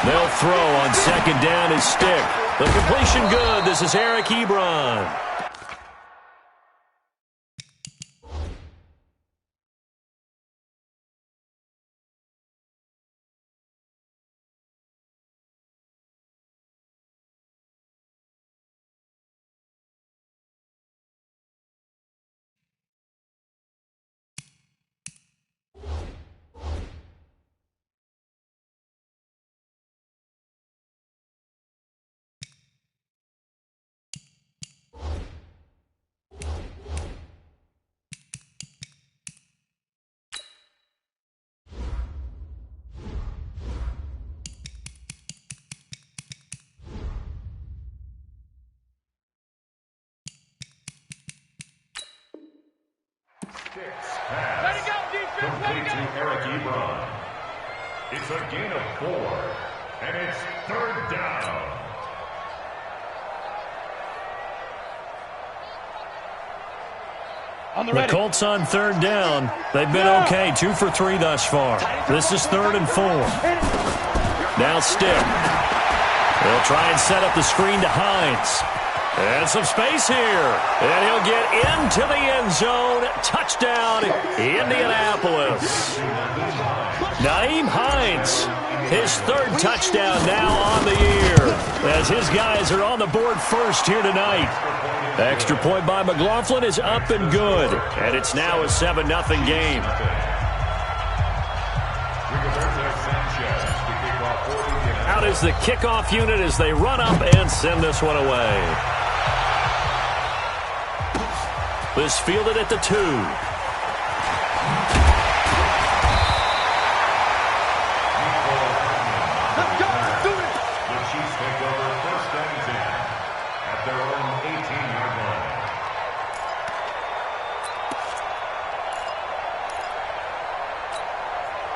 They'll throw on second down his stick. The completion good. This is Eric Ebron. Let it go, defense, let it go. To Eric Ebron. It's a gain of 4, and it's third down. The Colts on third down. They've been okay, 2 for 3 thus far. This is 3rd and 4. Now Stick. They'll try and set up the screen to Hines. And some space here. And he'll get into the end zone. Touchdown, Indianapolis. Nyheim Hines, his 3rd touchdown now on the year, as his guys are on the board first here tonight. Extra point by McLaughlin is up and good. And it's now a 7-0 game. Out is the kickoff unit as they run up and send this one away. This fielded at the 2. Let's go, let's do it. The Chiefs take over 1st and 10 at their own 18-yard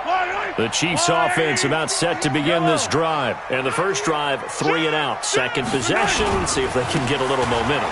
line. The Chiefs offense about set to begin this drive. And the first drive, 3 and out. Second possession, see if they can get a little momentum.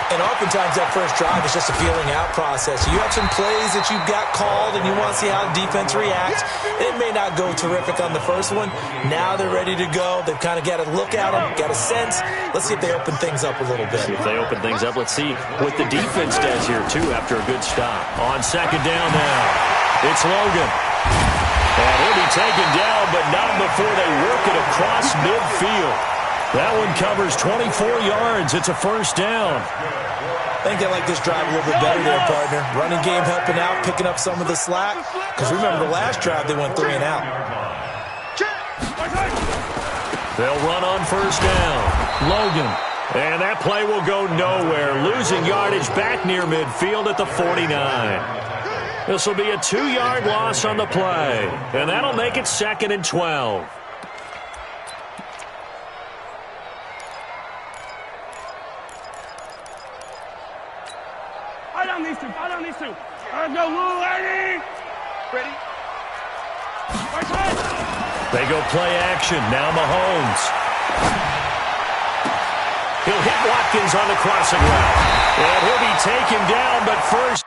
And oftentimes that first drive is just a feeling out process. You have some plays that you've got called and you want to see how the defense reacts. It may not go terrific on the first one. Now they're ready to go. They've kind of got a look at them, got a sense. Let's see if they open things up a little bit. See if they open things up. Let's see what the defense does here, too, after a good stop. On second down now, it's Logan. And he'll be taken down, but not before they work it across midfield. That one covers 24 yards. It's a first down. I think they like this drive a little bit better there, partner. Running game helping out, picking up some of the slack. Because remember, the last drive they went 3 and out. They'll run on first down. Logan. And that play will go nowhere. Losing yardage back near midfield at the 49. This will be a 2-yard loss on the play. And that'll make it 2nd and 12. I don't need to. Let's go, Lou, Eddie. Ready? They go play action. Now Mahomes. He'll hit Watkins on the crossing route. And he'll be taken down, but first.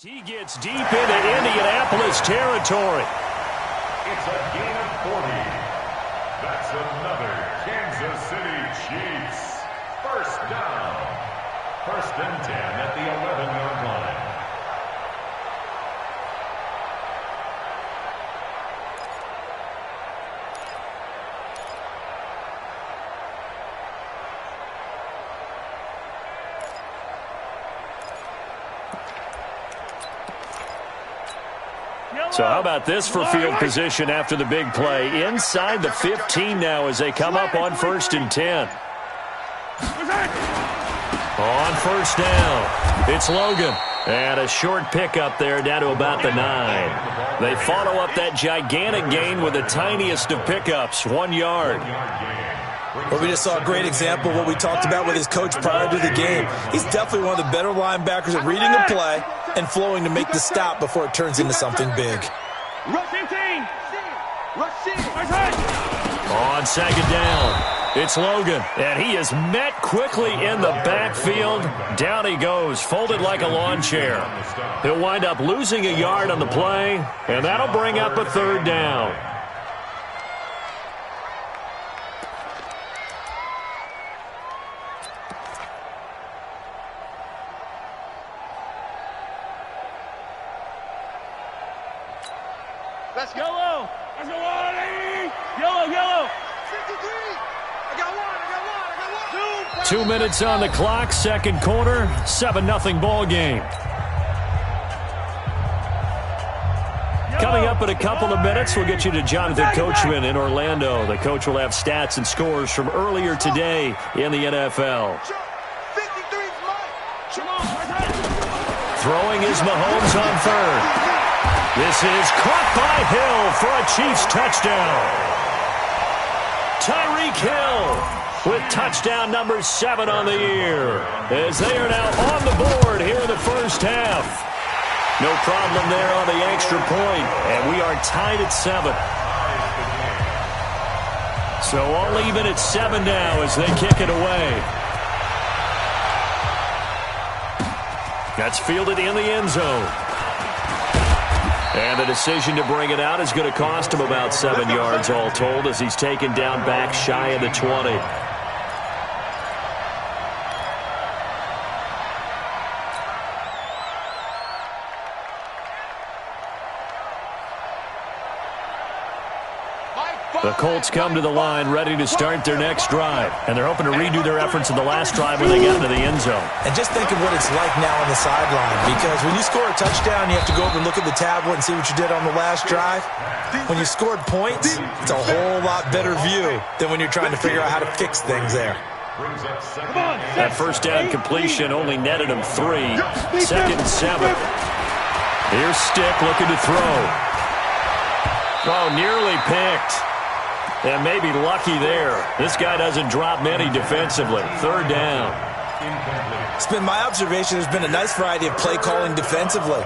He gets deep into Indianapolis territory. It's a gain of 40. That's another Kansas City Chiefs. First down. 1st and 10 at the 11-yard line. So how about this for field position after the big play? Inside the 15 now as they come up on 1st and 10. On 1st down, it's Logan. And a short pickup there down to about the 9. They follow up that gigantic gain with the tiniest of pickups, 1 yard. Well, we just saw a great example of what we talked about with his coach prior to the game. He's definitely one of the better linebackers at reading a play and flowing to make the stop before it turns into something big. Rush 15. Rush 6. On 2nd down, it's Logan. And he is met quickly in the backfield. Down he goes, folded like a lawn chair. He'll wind up losing a yard on the play, and that'll bring up a 3rd down. Let's go. Yellow. Let's go, Ronnie. Yellow. 53. I got one. 2 minutes on the clock, 2nd quarter, 7-0 ball game. Coming up in a couple of minutes, we'll get you to Jonathan Coachman in Orlando. The coach will have stats and scores from earlier today in the NFL. Throwing is Mahomes on 3rd. This is caught by Hill for a Chiefs touchdown. Tyreek Hill with touchdown number 7 on the year, as they are now on the board here in the 1st half. No problem there on the extra point, and we are tied at 7. So all even at 7 now as they kick it away. That's fielded in the end zone. And the decision to bring it out is going to cost him about 7 yards all told as he's taken down back shy of the 20. The Colts come to the line ready to start their next drive. And they're hoping to redo their efforts in the last drive when they got into the end zone. And just think of what it's like now on the sideline. Because when you score a touchdown, you have to go over and look at the tablet and see what you did on the last drive. When you scored points, it's a whole lot better view than when you're trying to figure out how to fix things there. That 1st down completion only netted him 3. 2nd and 7. Here's Stick looking to throw. Oh, nearly picked. And maybe lucky there. This guy doesn't drop many defensively. 3rd down. It's been my observation there's been a nice variety of play calling defensively.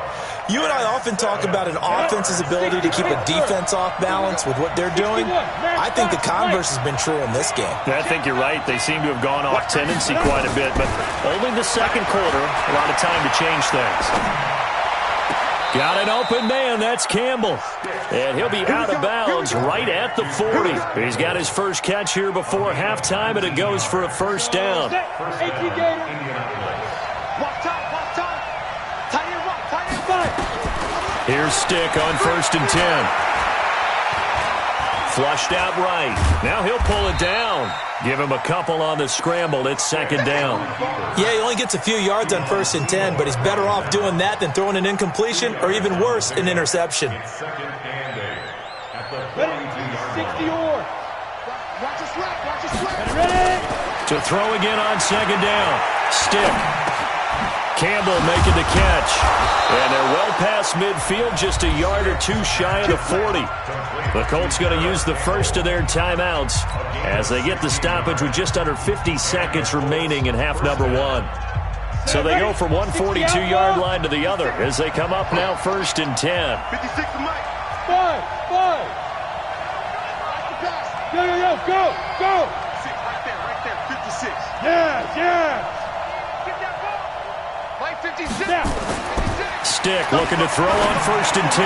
You and I often talk about an offense's ability to keep a defense off balance with what they're doing. I think the converse has been true in this game. I think you're right. They seem to have gone off tendency quite a bit, but only the 2nd quarter, a lot of time to change things. Got an open man. That's Campbell. And he'll be out of bounds right at the 40. He's got his first catch here before halftime, and it goes for a 1st down. Here's Stick on 1st and 10. Flushed out right. Now he'll pull it down. Give him a couple on the scramble. It's 2nd down. Yeah, he only gets a few yards on 1st and 10, but he's better off doing that than throwing an incompletion or even worse, an interception. 60 or. Watch your slap. Watch your slap. Ready? To throw again on 2nd down. Stick. Campbell making the catch. And they're well past midfield, just a yard or 2 shy of the 40. The Colts going to use the first of their timeouts as they get the stoppage with just under 50 seconds remaining in half number 1. So they go from one 42-yard line to the other as they come up now 1st and 10. 56 to Mike. 5. Go. Right there. 56. Yeah. Get that ball. Mike, 56. 56. Stick looking to throw on 1st and 10.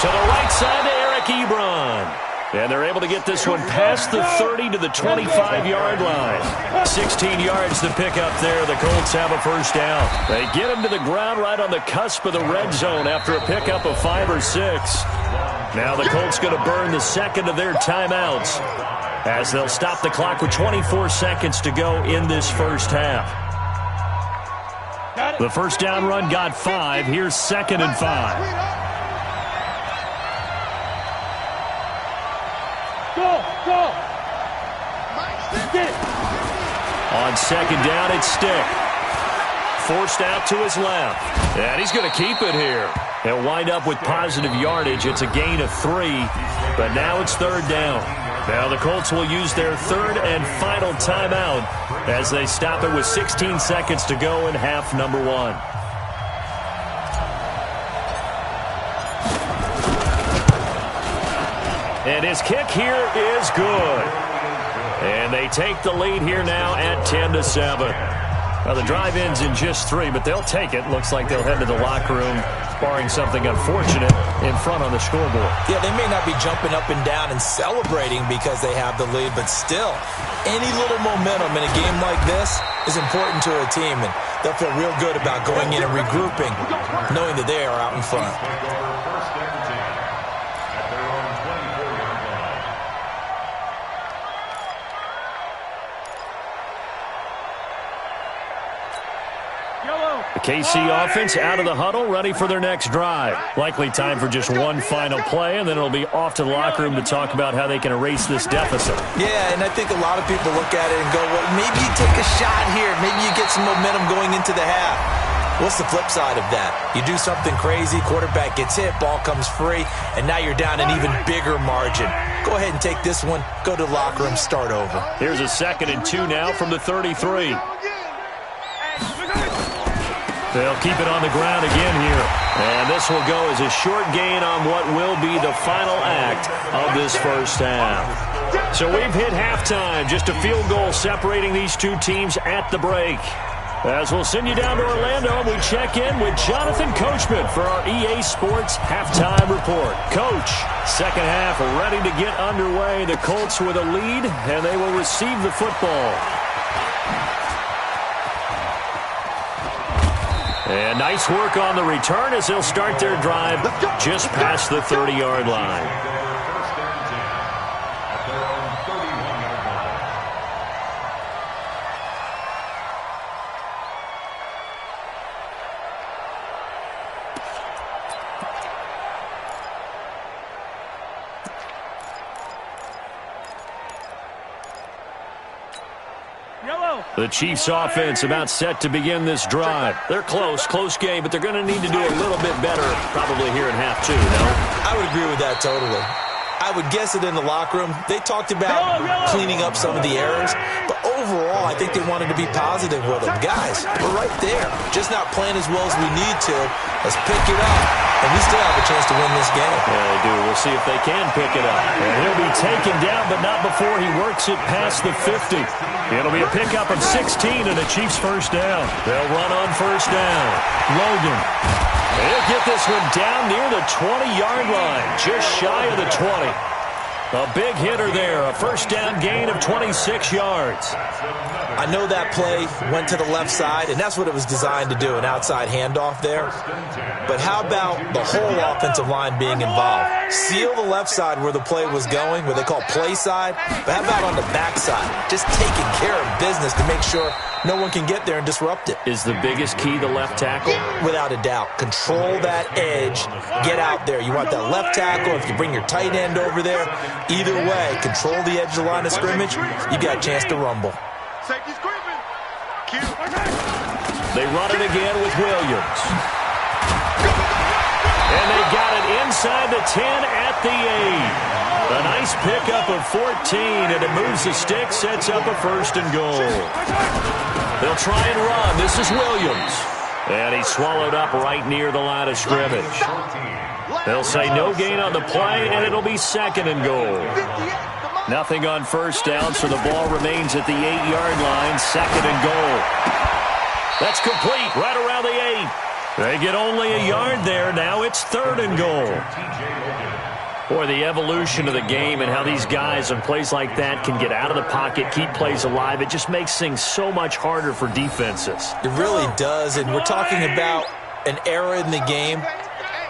To the right side to Eric Ebron. And they're able to get this one past the 30 to the 25-yard line. 16 yards to pick up there. The Colts have a 1st down. They get him to the ground right on the cusp of the red zone after a pickup of 5 or 6. Now the Colts going to burn the 2nd of their timeouts as they'll stop the clock with 24 seconds to go in this 1st half. The 1st down run got 5. Here's 2nd and 5. On 2nd down, it's Stick. Forced out to his left. And he's going to keep it here. He'll wind up with positive yardage. It's a gain of 3, but now it's 3rd down. Now the Colts will use their 3rd and final timeout as they stop it with 16 seconds to go in half number 1. And his kick here is good. And they take the lead here now at 10-7. Well, the drive ends in just 3, but they'll take it. Looks like they'll head to the locker room, barring something unfortunate, in front on the scoreboard. Yeah, they may not be jumping up and down and celebrating because they have the lead, but still, any little momentum in a game like this is important to a team, and they'll feel real good about going in and regrouping, knowing that they are out in front. The KC offense out of the huddle, ready for their next drive. Likely time for just one final play, and then it'll be off to the locker room to talk about how they can erase this deficit. Yeah, and I think a lot of people look at it and go, well, maybe you take a shot here. Maybe you get some momentum going into the half. What's the flip side of that? You do something crazy, quarterback gets hit, ball comes free, and now you're down an even bigger margin. Go ahead and take this one, go to the locker room, start over. Here's a 2nd and 2 now from the 33. They'll keep it on the ground again here. And this will go as a short gain on what will be the final act of this 1st half. So we've hit halftime. Just a field goal separating these two teams at the break. As we'll send you down to Orlando, we check in with Jonathan Coachman for our EA Sports Halftime Report. Coach, 2nd half ready to get underway. The Colts with a lead, and they will receive the football. And nice work on the return as they'll start their drive just past the 30-yard line. The Chiefs offense about set to begin this drive. They're close game, but they're going to need to do a little bit better probably here in half 2, no? I would agree with that totally. I would guess it in the locker room. They talked about cleaning up some of the errors, but overall, I think they wanted to be positive with them. Guys, we're right there. Just not playing as well as we need to. Let's pick it up, and we still have a chance to win this game. Yeah, they do. We'll see if they can pick it up. And he'll be taken down, but not before he works it past the 50. It'll be a pickup of 16 and a Chiefs 1st down. They'll run on 1st down. Logan. They'll get this one down near the 20-yard line, just shy of the 20. A big hitter there, a 1st down gain of 26 yards. I know that play went to the left side, and that's what it was designed to do, an outside handoff there. But how about the whole offensive line being involved? Seal the left side where the play was going, what they call play side, but how about on the back side? Just taking care of business to make sure no one can get there and disrupt it. Is the biggest key the left tackle? Without a doubt. Control that edge. Get out there. You want that left tackle. If you bring your tight end over there, either way, control the edge of the line of scrimmage, you got a chance to rumble. They run it again with Williams. And they got it inside the 10 at the 8. A nice pickup of 14, and it moves the stick, sets up a 1st and goal. They'll try and run. This is Williams. And he's swallowed up right near the line of scrimmage. They'll say no gain on the play, and it'll be 2nd and goal. Nothing on 1st down, so the ball remains at the 8-yard line, 2nd and goal. That's complete right around the 8. They get only a yard there. Now it's 3rd and goal. Boy, the evolution of the game and how these guys on plays like that can get out of the pocket, keep plays alive, it just makes things so much harder for defenses. It really does, and we're talking about an era in the game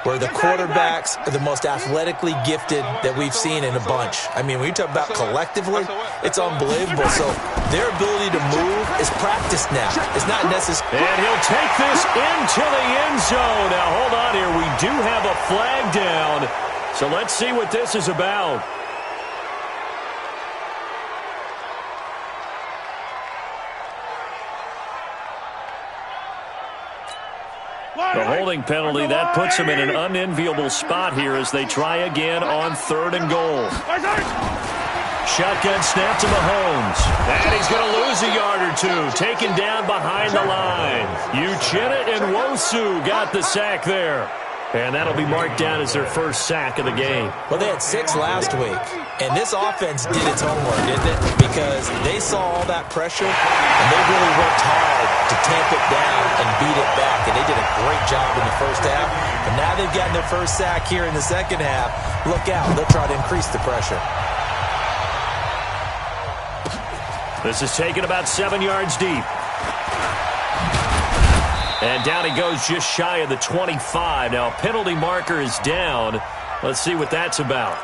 where the quarterbacks are the most athletically gifted that we've seen in a bunch. I mean, when you talk about collectively, it's unbelievable. So their ability to move is practiced now. It's not necessary. And he'll take this into the end zone. Now, hold on here. We do have a flag down. So let's see what this is about. The holding penalty, that puts him in an unenviable spot here as they try again on 3rd and goal. Shotgun snap to Mahomes. And he's going to lose a yard or two. Taken down behind the line. Uchenna and Nwosu got the sack there. And that'll be marked down as their first sack of the game. Well, they had 6 last week, and this offense did its homework, didn't it? Because they saw all that pressure, and they really worked hard to tamp it down and beat it back, and they did a great job in the first half. And now they've gotten their first sack here in the second half. Look out. They'll try to increase the pressure. This is taken about 7 yards deep. And down he goes just shy of the 25. Now, a penalty marker is down. Let's see what that's about.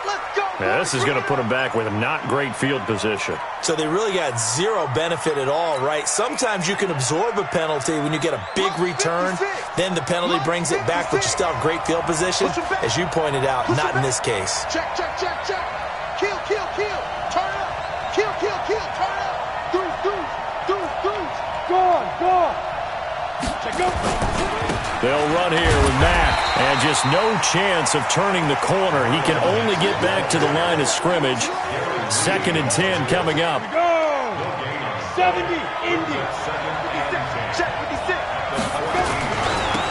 Yeah, this is going to put him back with a not great field position. So they really got zero benefit at all, right? Sometimes you can absorb a penalty when you get a big return. Then the penalty brings it back, but you still have great field position. As you pointed out, not in this case. Check. Kill. Turn up. Kill. Turn up. Deuce. Gone. They'll run here with Mack, and just no chance of turning the corner. He can only get back to the line of scrimmage. 2nd and 10 coming up. Go! 70, Indy. 56.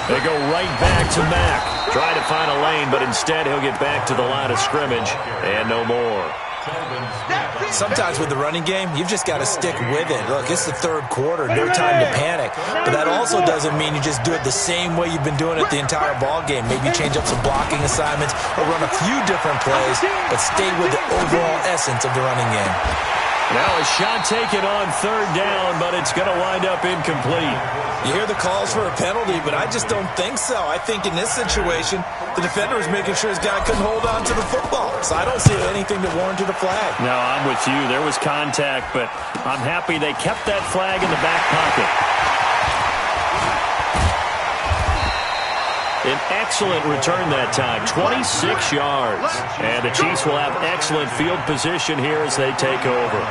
They go right back to Mack. Try to find a lane, but instead he'll get back to the line of scrimmage, and no more. Sometimes with the running game, you've just got to stick with it. Look, it's the 3rd quarter, no time to panic. But that also doesn't mean you just do it the same way you've been doing it the entire ball game. Maybe change up some blocking assignments or run a few different plays, but stay with the overall essence of the running game. Now a shot taken on 3rd down, but it's going to wind up incomplete. You hear the calls for a penalty, but I just don't think so. I think in this situation, the defender was making sure his guy couldn't hold on to the football. So I don't see anything that warranted a flag. No, I'm with you. There was contact, but I'm happy they kept that flag in the back pocket. An excellent return that time, 26 yards. And the Chiefs will have excellent field position here as they take over.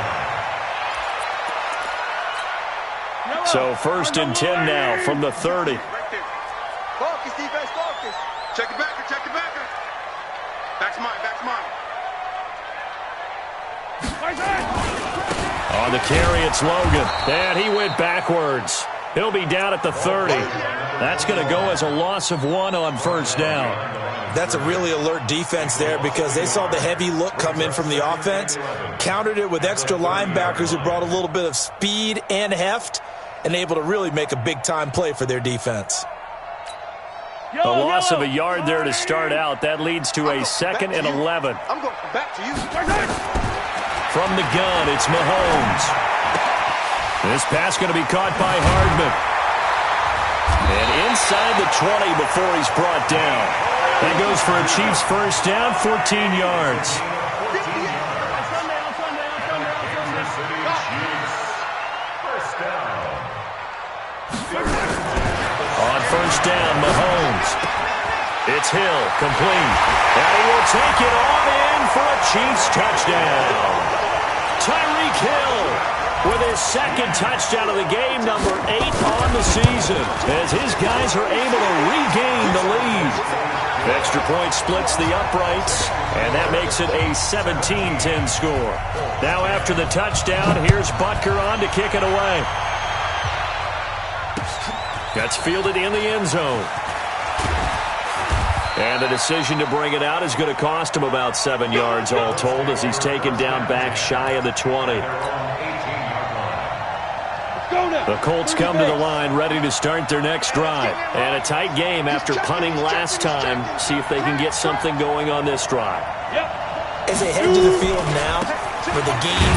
So 1st and 10 now from the 30. Focus, defense, focus. Check it back. Back's mine. On the carry, it's Logan. And he went backwards. He'll be down at the 30. That's going to go as a loss of 1 on 1st down. That's a really alert defense there because they saw the heavy look come in from the offense, countered it with extra linebackers who brought a little bit of speed and heft, and able to really make a big-time play for their defense. A loss of a yard there to start out. That leads to a 2nd and 11. I'm going back to you. From the gun, it's Mahomes. This pass going to be caught by Hardman. And inside the 20 before he's brought down. That goes for a Chiefs 1st down, 14 yards. On 1st down, Mahomes. It's Hill, complete. And he will take it on in for a Chiefs touchdown. Tyreek Hill with his 2nd touchdown of the game, number 8 on the season, as his guys are able to regain the lead. Extra point splits the uprights, and that makes it a 17-10 score. Now after the touchdown, here's Butker on to kick it away. That's fielded in the end zone. And the decision to bring it out is going to cost him about 7 yards all told as he's taken down back shy of the 20. The Colts come to the line ready to start their next drive. And a tight game after punting last time. See if they can get something going on this drive. As they head to the field now, with the game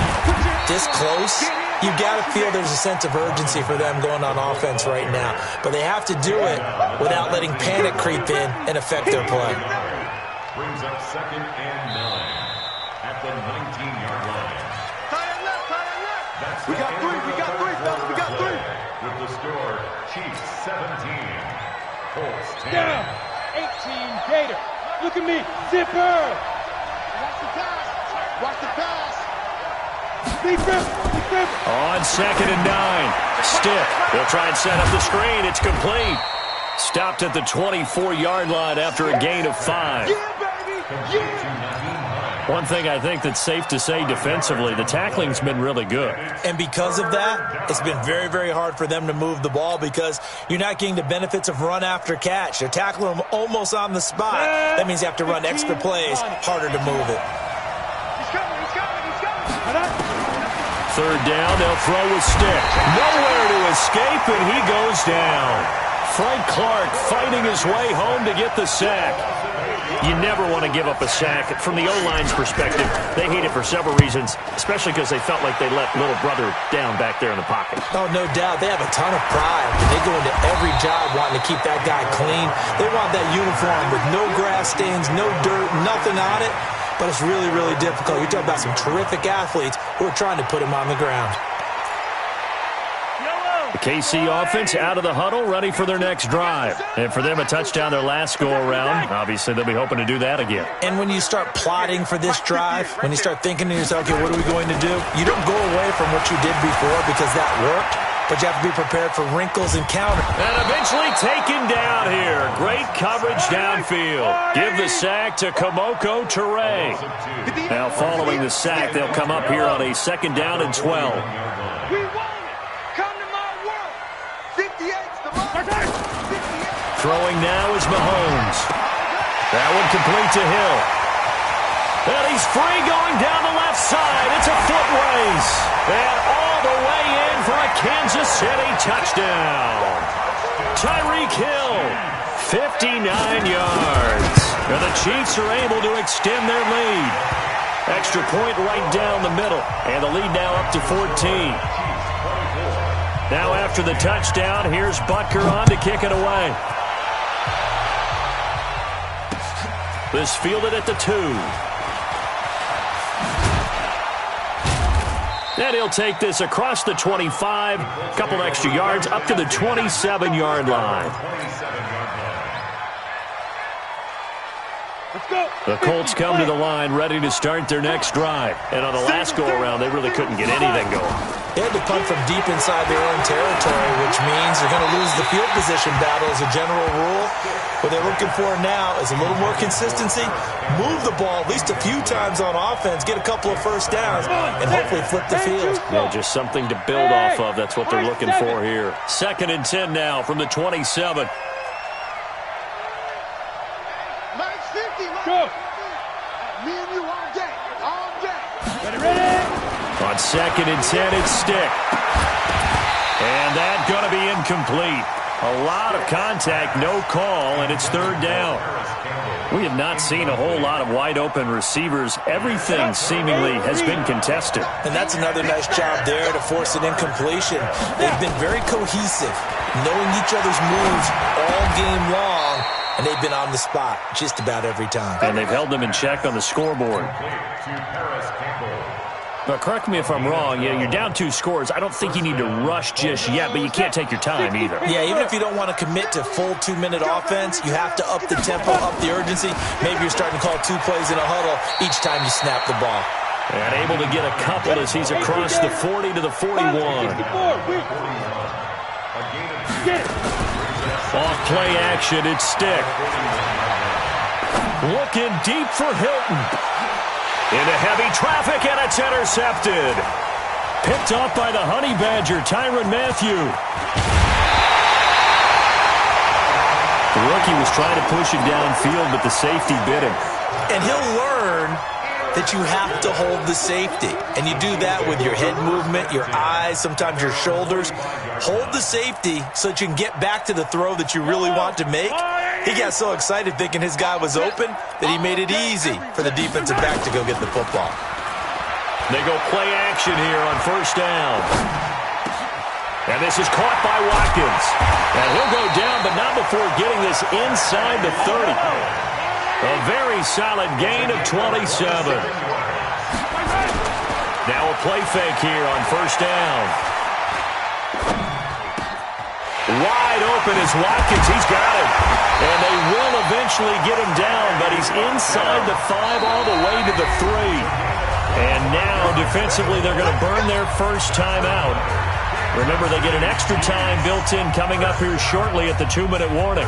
this close, you've got to feel there's a sense of urgency for them going on offense right now. But they have to do it without letting panic creep in and affect their play. Brings up 2nd and 9 at the 19-yard line. We got three, fellas, we got three. With the score, Chiefs 17, Colts 10. Down, 18, Gator. Look at me, zipper. Watch the pass. Defense. On 2nd and 9. Stick. They'll try and set up the screen. It's complete. Stopped at the 24-yard line after a gain of 5. One thing I think that's safe to say defensively, the tackling's been really good. And because of that, it's been very, very hard for them to move the ball because you're not getting the benefits of run after catch. They're tackling them almost on the spot. That means you have to run extra plays, harder to move it. He's coming. 3rd down, they'll throw with Stick. Nowhere to escape, and he goes down. Frank Clark fighting his way home to get the sack. You never want to give up a sack. From the O-line's perspective, they hate it for several reasons, especially because they felt like they let little brother down back there in the pocket. Oh, no doubt. They have a ton of pride. They go into every job wanting to keep that guy clean. They want that uniform with no grass stains, no dirt, nothing on it. But it's really, really difficult. You're talking about some terrific athletes who are trying to put him on the ground. The KC offense out of the huddle, ready for their next drive. And for them, a touchdown their last go-around. Obviously, they'll be hoping to do that again. And when you start plotting for this drive, when you start thinking to yourself, okay, what are we going to do? You don't go away from what you did before because that worked, but you have to be prepared for wrinkles and counter. And eventually taken down here. Great coverage downfield. Give the sack to Kamoko Toure. Now, following the sack, they'll come up here on a 2nd down and 12. Throwing now is Mahomes. That one complete to Hill. And he's free going down the left side. It's a foot race. And all the way in for a Kansas City touchdown. Tyreek Hill, 59 yards. And the Chiefs are able to extend their lead. Extra point right down the middle. And the lead now up to 14. Now after the touchdown, here's Butker on to kick it away. This fielded at the 2. And he'll take this across the 25, couple extra yards, up to the 27-yard line. The Colts come to the line ready to start their next drive. And on the last go-around, they really couldn't get anything going. They had to punt from deep inside their own territory, which means they're going to lose the field position battle as a general rule. What they're looking for now is a little more consistency, move the ball at least a few times on offense, get a couple of first downs, and hopefully flip the field. Yeah, just something to build off of. That's what they're looking for here. 2nd and 10 now from the 27. Go. Me and you all day. Ready? On 2nd and 10, it's Stick. And that's going to be incomplete. A lot of contact, no call, and it's 3rd down. We have not seen a whole lot of wide-open receivers. Everything seemingly has been contested. And that's another nice job there to force an incompletion. They've been very cohesive, knowing each other's moves all game long, and they've been on the spot just about every time. And they've held them in check on the scoreboard. But correct me if I'm wrong, you're down 2 scores. I don't think you need to rush just yet, but you can't take your time either. Yeah, even if you don't want to commit to full 2-minute offense, you have to up the tempo, up the urgency. Maybe you're starting to call 2 plays in a huddle each time you snap the ball. And able to get a couple as he's across the 40 to the 41. Off play action, it's Stick. Looking deep for Hilton. Into heavy traffic, and it's intercepted. Picked off by the Honey Badger, Tyrann Mathieu. The rookie was trying to push him downfield, but the safety bit him. And he'll learn that you have to hold the safety. And you do that with your head movement, your eyes, sometimes your shoulders. Hold the safety so that you can get back to the throw that you really want to make. He got so excited thinking his guy was open that he made it easy for the defensive back to go get the football. They go play action here on first down. And this is caught by Watkins. And he'll go down, but not before getting this inside the 30. A very solid gain of 27. Now a play fake here on first down. Wide open is Watkins. He's got it. And they will eventually get him down, but he's inside the 5 all the way to the 3. And now, defensively, they're going to burn their first timeout. Remember, they get an extra time built in coming up here shortly at the 2-minute warning.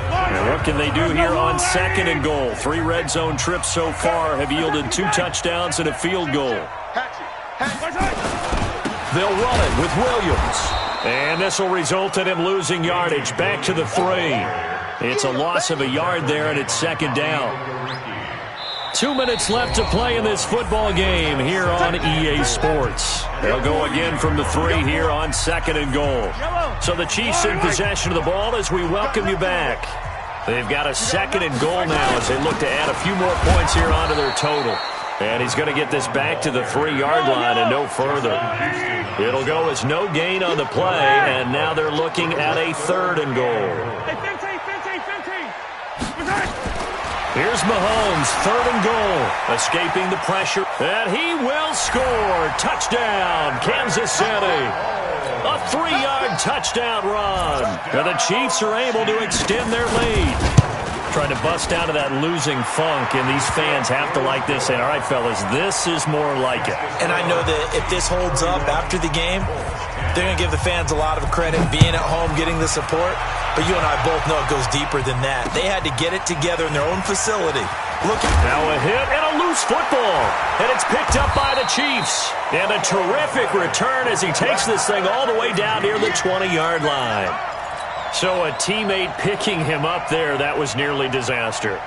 Now, what can they do here on second and goal? 3 red zone trips so far have yielded 2 touchdowns and a field goal. They'll run it with Williams. And this will result in him losing yardage back to the 3. It's a loss of a yard there, and it's second down. 2 minutes left to play in this football game here on EA Sports. They'll go again from the 3 here on second and goal. So the Chiefs in possession of the ball as we welcome you back. They've got a second and goal now as they look to add a few more points here onto their total. And he's going to get this back to the 3-yard line and no further. It'll go as no gain on the play, and now they're looking at a third and goal. Here's Mahomes, third and goal, escaping the pressure, and he will score. Touchdown, Kansas City. A 3-yard touchdown run. And the Chiefs are able to extend their lead. Trying to bust out of that losing funk, and these fans have to like this. And all right, fellas, this is more like it. And I know that if this holds up after the game, they're going to give the fans a lot of credit being at home, getting the support. But you and I both know it goes deeper than that. They had to get it together in their own facility. Look at now a hit and a loose football. And it's picked up by the Chiefs. And a terrific return as he takes this thing all the way down near the 20-yard line. So a teammate picking him up there, that was nearly disaster.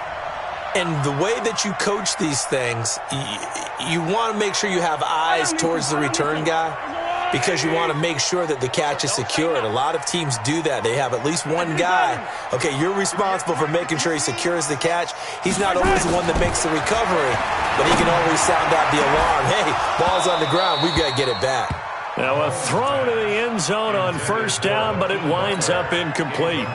And the way that you coach these things, you want to make sure you have eyes towards the return guy because you want to make sure that the catch is secured. A lot of teams do that. They have at least one guy. Okay, you're responsible for making sure he secures the catch. He's not always the one that makes the recovery, but he can always sound out the alarm. Hey, ball's on the ground. We've got to get it back. Now a throw to the end zone on first down, but it winds up incomplete.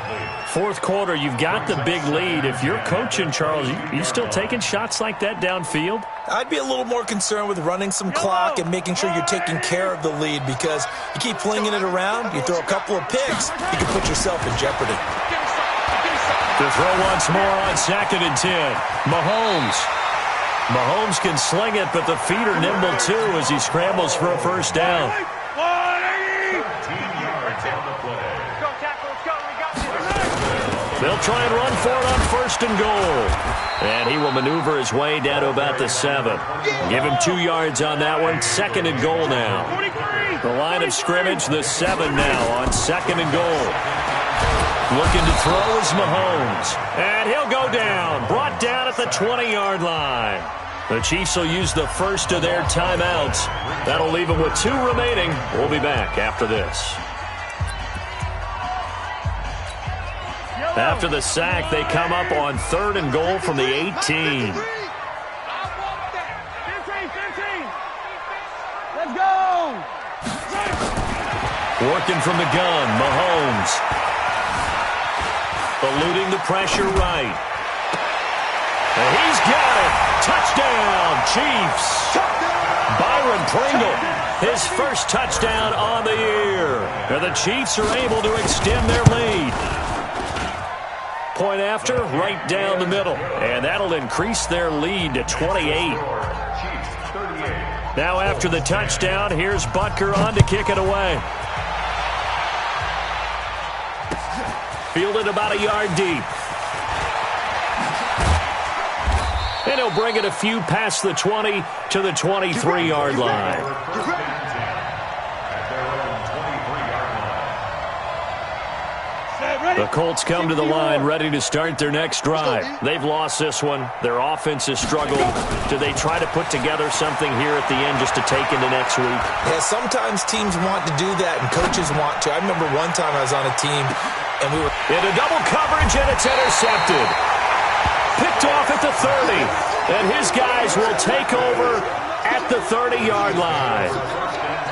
Fourth quarter, you've got the big lead. If you're coaching, Charles, you still taking shots like that downfield? I'd be a little more concerned with running some clock and making sure you're taking care of the lead because you keep flinging it around, you throw a couple of picks, you can put yourself in jeopardy. To throw once more on second and 10. Mahomes can sling it, but the feet are nimble too as he scrambles for a first down. 13 yards on the play. They'll try and run for it on first and goal. And he will maneuver his way down to about the 7. Give him 2 yards on that one. Second and goal now. The line of scrimmage, the 7 now on second and goal. Looking to throw is Mahomes. And he'll go down. Brought down at the 20-yard line. The Chiefs will use the first of their timeouts. That'll leave them with 2 remaining. We'll be back after this. After the sack, they come up on third and goal from the 18. Let's go! Working from the gun, Mahomes. Eluding the pressure right. And he's got it. Touchdown, Chiefs. Byron Pringle, his first touchdown on the year. And the Chiefs are able to extend their lead. Point after, right down the middle. And that'll increase their lead to 28. Now after the touchdown, here's Butker on to kick it away. Fielded about a yard deep. And he'll bring it a few past the 20 to the 23-yard line. The Colts come to the line ready to start their next drive. They've lost this one. Their offense has struggled. Do they try to put together something here at the end just to take into next week? Yeah, sometimes teams want to do that and coaches want to. I remember one time I was on a team and we were into double coverage, and it's intercepted. Picked off at the 30. And his guys will take over at the 30-yard line.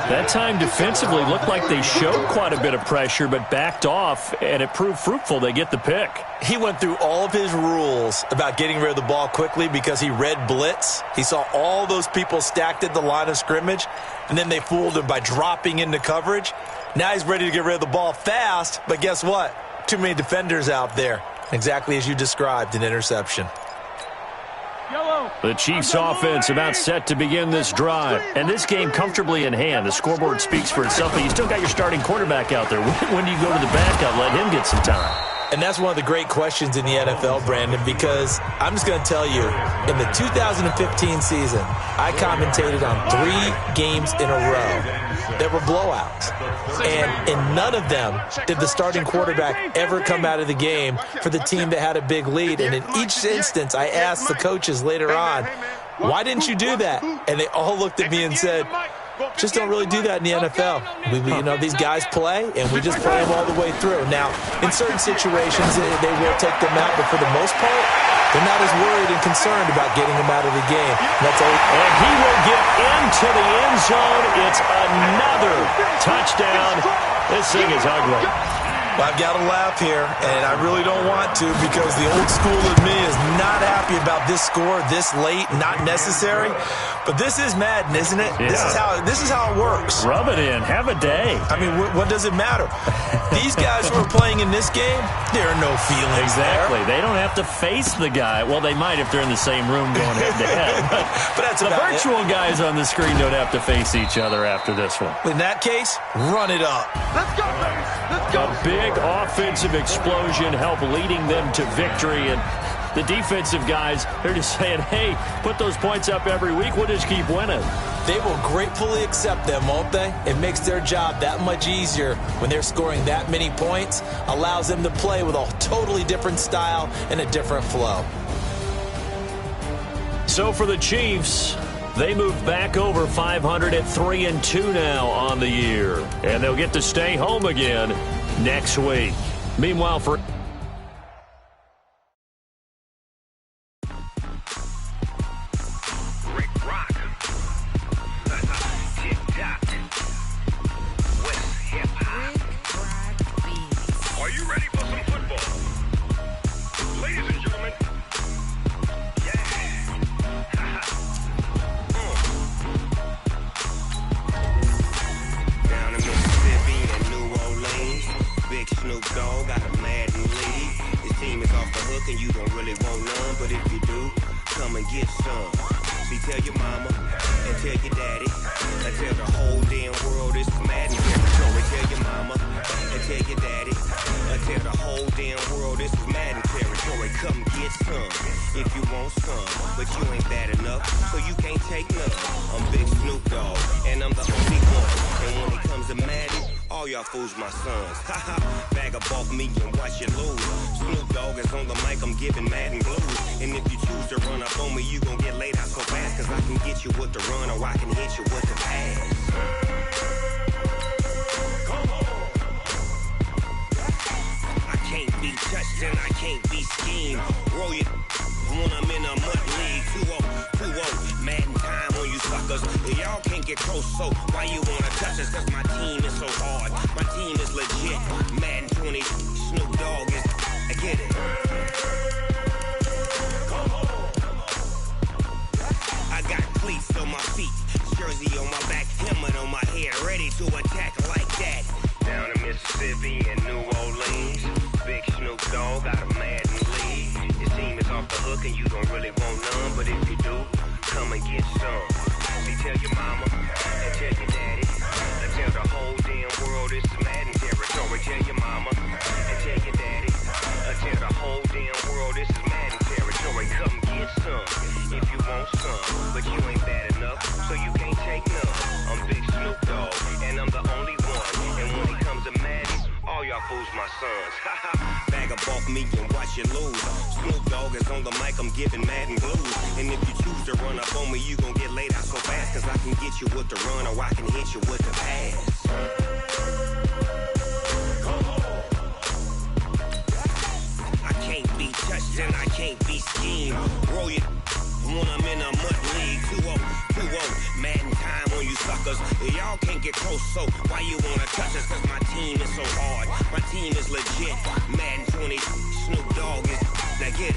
That time defensively looked like they showed quite a bit of pressure but backed off, and it proved fruitful. They get the pick. He went through all of his rules about getting rid of the ball quickly because he read blitz. He saw all those people stacked at the line of scrimmage, and then they fooled him by dropping into coverage. Now he's ready to get rid of the ball fast, but guess what? Too many defenders out there. Exactly as you described, an interception. The Chiefs offense about set to begin this drive. And this game comfortably in hand. The scoreboard speaks for itself, but you still got your starting quarterback out there. When do you go to the backup, let him get some time? And that's one of the great questions in the NFL, Brandon, because I'm just going to tell you, in the 2015 season, I commentated on 3 games in a row that were blowouts. And in none of them did the starting quarterback ever come out of the game for the team that had a big lead. And in each instance, I asked the coaches later on, why didn't you do that? And they all looked at me and said, just don't really do that in the NFL. These guys play, and we just play them all the way through. Now, in certain situations, they will take them out, but for the most part, they're not as worried and concerned about getting them out of the game. And he will get into the end zone. It's another touchdown. This thing is ugly. Well, I've got to laugh here, and I really don't want to because the old school of me is not happy about this score this late, not necessary. But this is Madden, isn't it? Yeah. This is how it works. Rub it in. Have a day. I mean, what does it matter? These guys who are playing in this game, there are no feelings exactly. there. They don't have to face the guy. Well, they might if they're in the same room going head-to-head. But that's the virtual guys on the screen don't have to face each other after this one. In that case, run it up. Let's go, baby. Let's go. A big offensive explosion helped leading them to victory, and the defensive guys, they're just saying, hey, put those points up every week. We'll just keep winning. They will gratefully accept them, won't they? It makes their job that much easier when they're scoring that many points, allows them to play with a totally different style and a different flow. So for the Chiefs, they move back over 500 at 3-2 now on the year. And they'll get to stay home again next week. Meanwhile, for my sons. Bag up off me and watch you lose. Snoop Dogg is on the mic, I'm giving Madden blues. And if you choose to run up on me, you gon' get laid out so fast. Cause I can get you with the run or I can hit you with the pass. Come on. I can't be touched and I can't be schemed. Roll you when I'm in a mud league. 2-0, Madden time on you suckers. Y'all can't get close, so why you wanna touch us? Cause my team is so hard. My team is legit. Madden 20, Snoop Dogg is. I get it. Come on. I got cleats on my feet, jersey on my back, helmet on my head, ready to attack like that. Down in Mississippi and New Orleans, big Snoop Dogg got a Madden lead. Your team is off the hook and you don't really want none, but if you do, come and get some. See, tell your mama and tell your daddy. Tell the whole damn world it's Madden territory. Tell your mama and tell your daddy. Tell the whole damn world this is Madden territory. Come get some if you want some, but you ain't bad enough, so you can't take none. I'm Big Snoop Dogg, and I'm the only one. And when it comes to Madden, all y'all fools my sons. Back brag above me and watch you lose. Snoop Dogg is on the mic, I'm giving mad and blues. And if you choose to run up on me, you gon' get laid out so fast. Cause I can get you with the run or I can hit you with the pass. I can't be touched and I can't be schemed. Roll you when I'm in a mud league. 2-0, Madden time on you suckers. Y'all can't get close, so why you wanna touch us? Cause my team is so hard, my team is legit. Madden 20, Snoop Dogg is, now get it.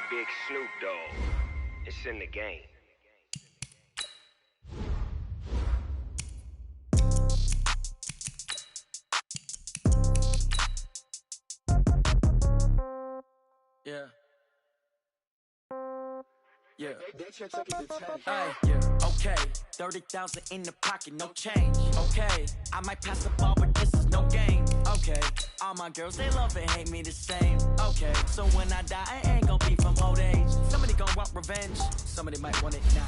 Big Snoop Dogg, it's in the game. Yeah. Yeah. Hey, yeah. Okay. 30,000 in the pocket, no change. Okay. I might pass the ball, but this is no game. Okay. All my girls, they love and hate me the same. Okay. So when I die, I ain't gon' be from old age. Somebody gon' want revenge. Somebody might want it now.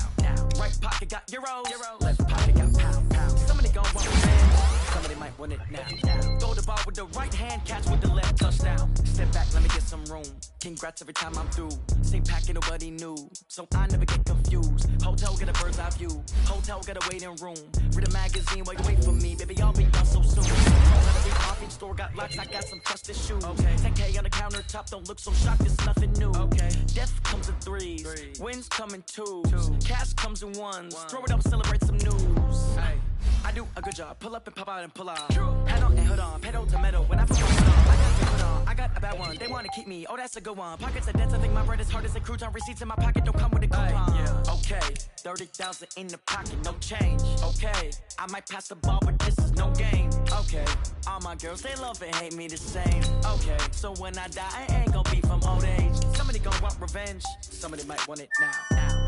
Right pocket got euros. Left pocket got pound. Somebody gon' want revenge. Somebody might want it now. Throw the ball with the right hand, catch with the left, touchdown. Step back, let me get some room. Congrats every time I'm through. Same packet, nobody knew, so I never get confused. Hotel get a bird's eye view. Hotel get a waiting room. Read a magazine while you wait for me, baby. I'll be done so soon. Every coffee store got locks, I got some trusted shoes. Okay. 10K on the countertop, don't look so shocked. It's nothing new. Okay. Death comes in threes. Wins come in twos. Cash comes in ones. Throw it up, celebrate some news. Hey. I do a good job. Pull up and pop out and pull out. Head on and hood on, pedal to metal. When I put my foot on, I got to put on. I got a bad one. They want to keep me. Oh, that's a good one. Pockets are dense. I think my bread is hard as a crouton. Receipts in my pocket don't come with a coupon. Yeah. Okay. 30,000 in the pocket, no change. Okay. I might pass the ball, but this is no game. Okay. All my girls, they love and hate me the same. Okay. So when I die, I ain't gon' be from old age. Somebody gon' want revenge. Somebody might want it now.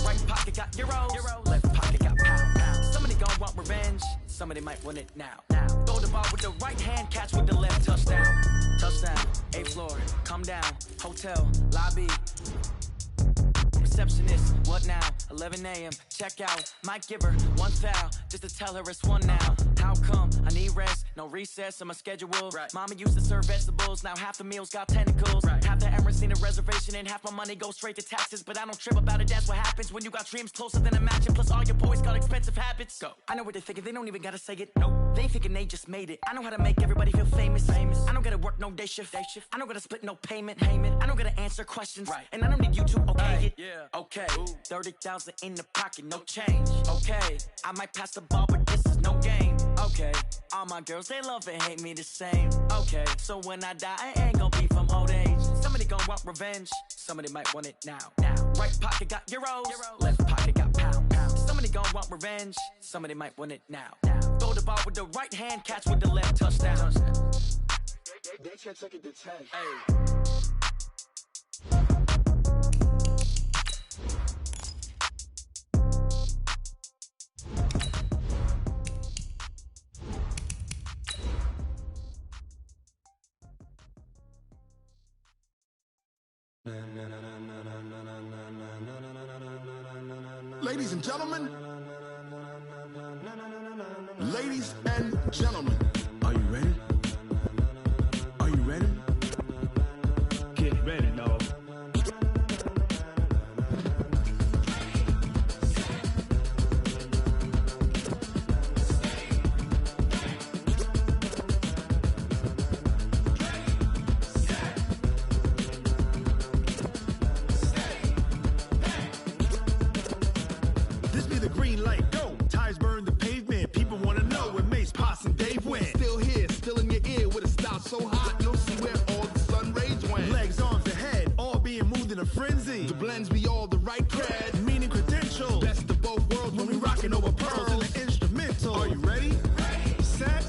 Right pocket got euros. Left pocket got pound. Somebody gon' want revenge. Somebody might want it now. Throw the ball with the right hand, catch with the left, touchdown. Touchdown, 8th floor, come down, hotel, lobby. Receptionist, what now? 11 a.m., check out. Might give her one foul, just to tell her it's one now. How come? I need rest, no recess on my schedule. Right. Mama used to serve vegetables, now half the meals got tentacles. Right. Half the Emirates need a reservation and half my money goes straight to taxes. But I don't trip about it, that's what happens when you got dreams closer than a match. Plus all your boys got expensive habits. Go. I know what they're thinking, they don't even gotta say it. Nope. They thinking they just made it. I know how to make everybody feel famous. I don't gotta work no day shift. I don't gotta split no payment. I don't gotta answer questions. Right. And I don't need you to okay it. Yeah. Okay. 30,000 in the pocket, no change. Okay. I might pass the ball, but this is no game. Okay. All my girls, they love and hate me the same. Okay. So when I die, I ain't gon' be from old age. Somebody gon' want revenge. Somebody might want it now. Right pocket got euros. Left pocket got pound. Somebody gon' want revenge. Somebody might want it now. Throw the ball with the right hand, catch with the left, touchdown. They can't take it to 10. Hey. Ladies and gentlemen, ladies and gentlemen, are you ready? Are you ready? Get ready, dog. This be the green light, go. Tires burn the pavement. People wanna know where Mace, Potts, and Dave went. Still here, still in your ear with a style so hot, you'll see where all the sun rays went. Legs, arms, and head, all being moved in a frenzy. The blends be all the right cred, meaning credentials. Best of both worlds when we rockin' over pearls in the instrumental. Are you ready? Ready. Set.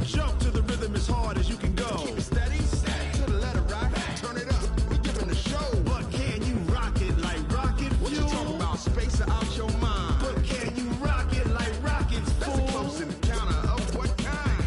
Jump to the rhythm as hard as you can go. Keep it steady. To the letter rock. Turn it up. We giving the show. But can you rock it like rocket fuel? What you talking about? Space out your mind. But can you rock it like rockets, fool? That's a close encounter of what kind?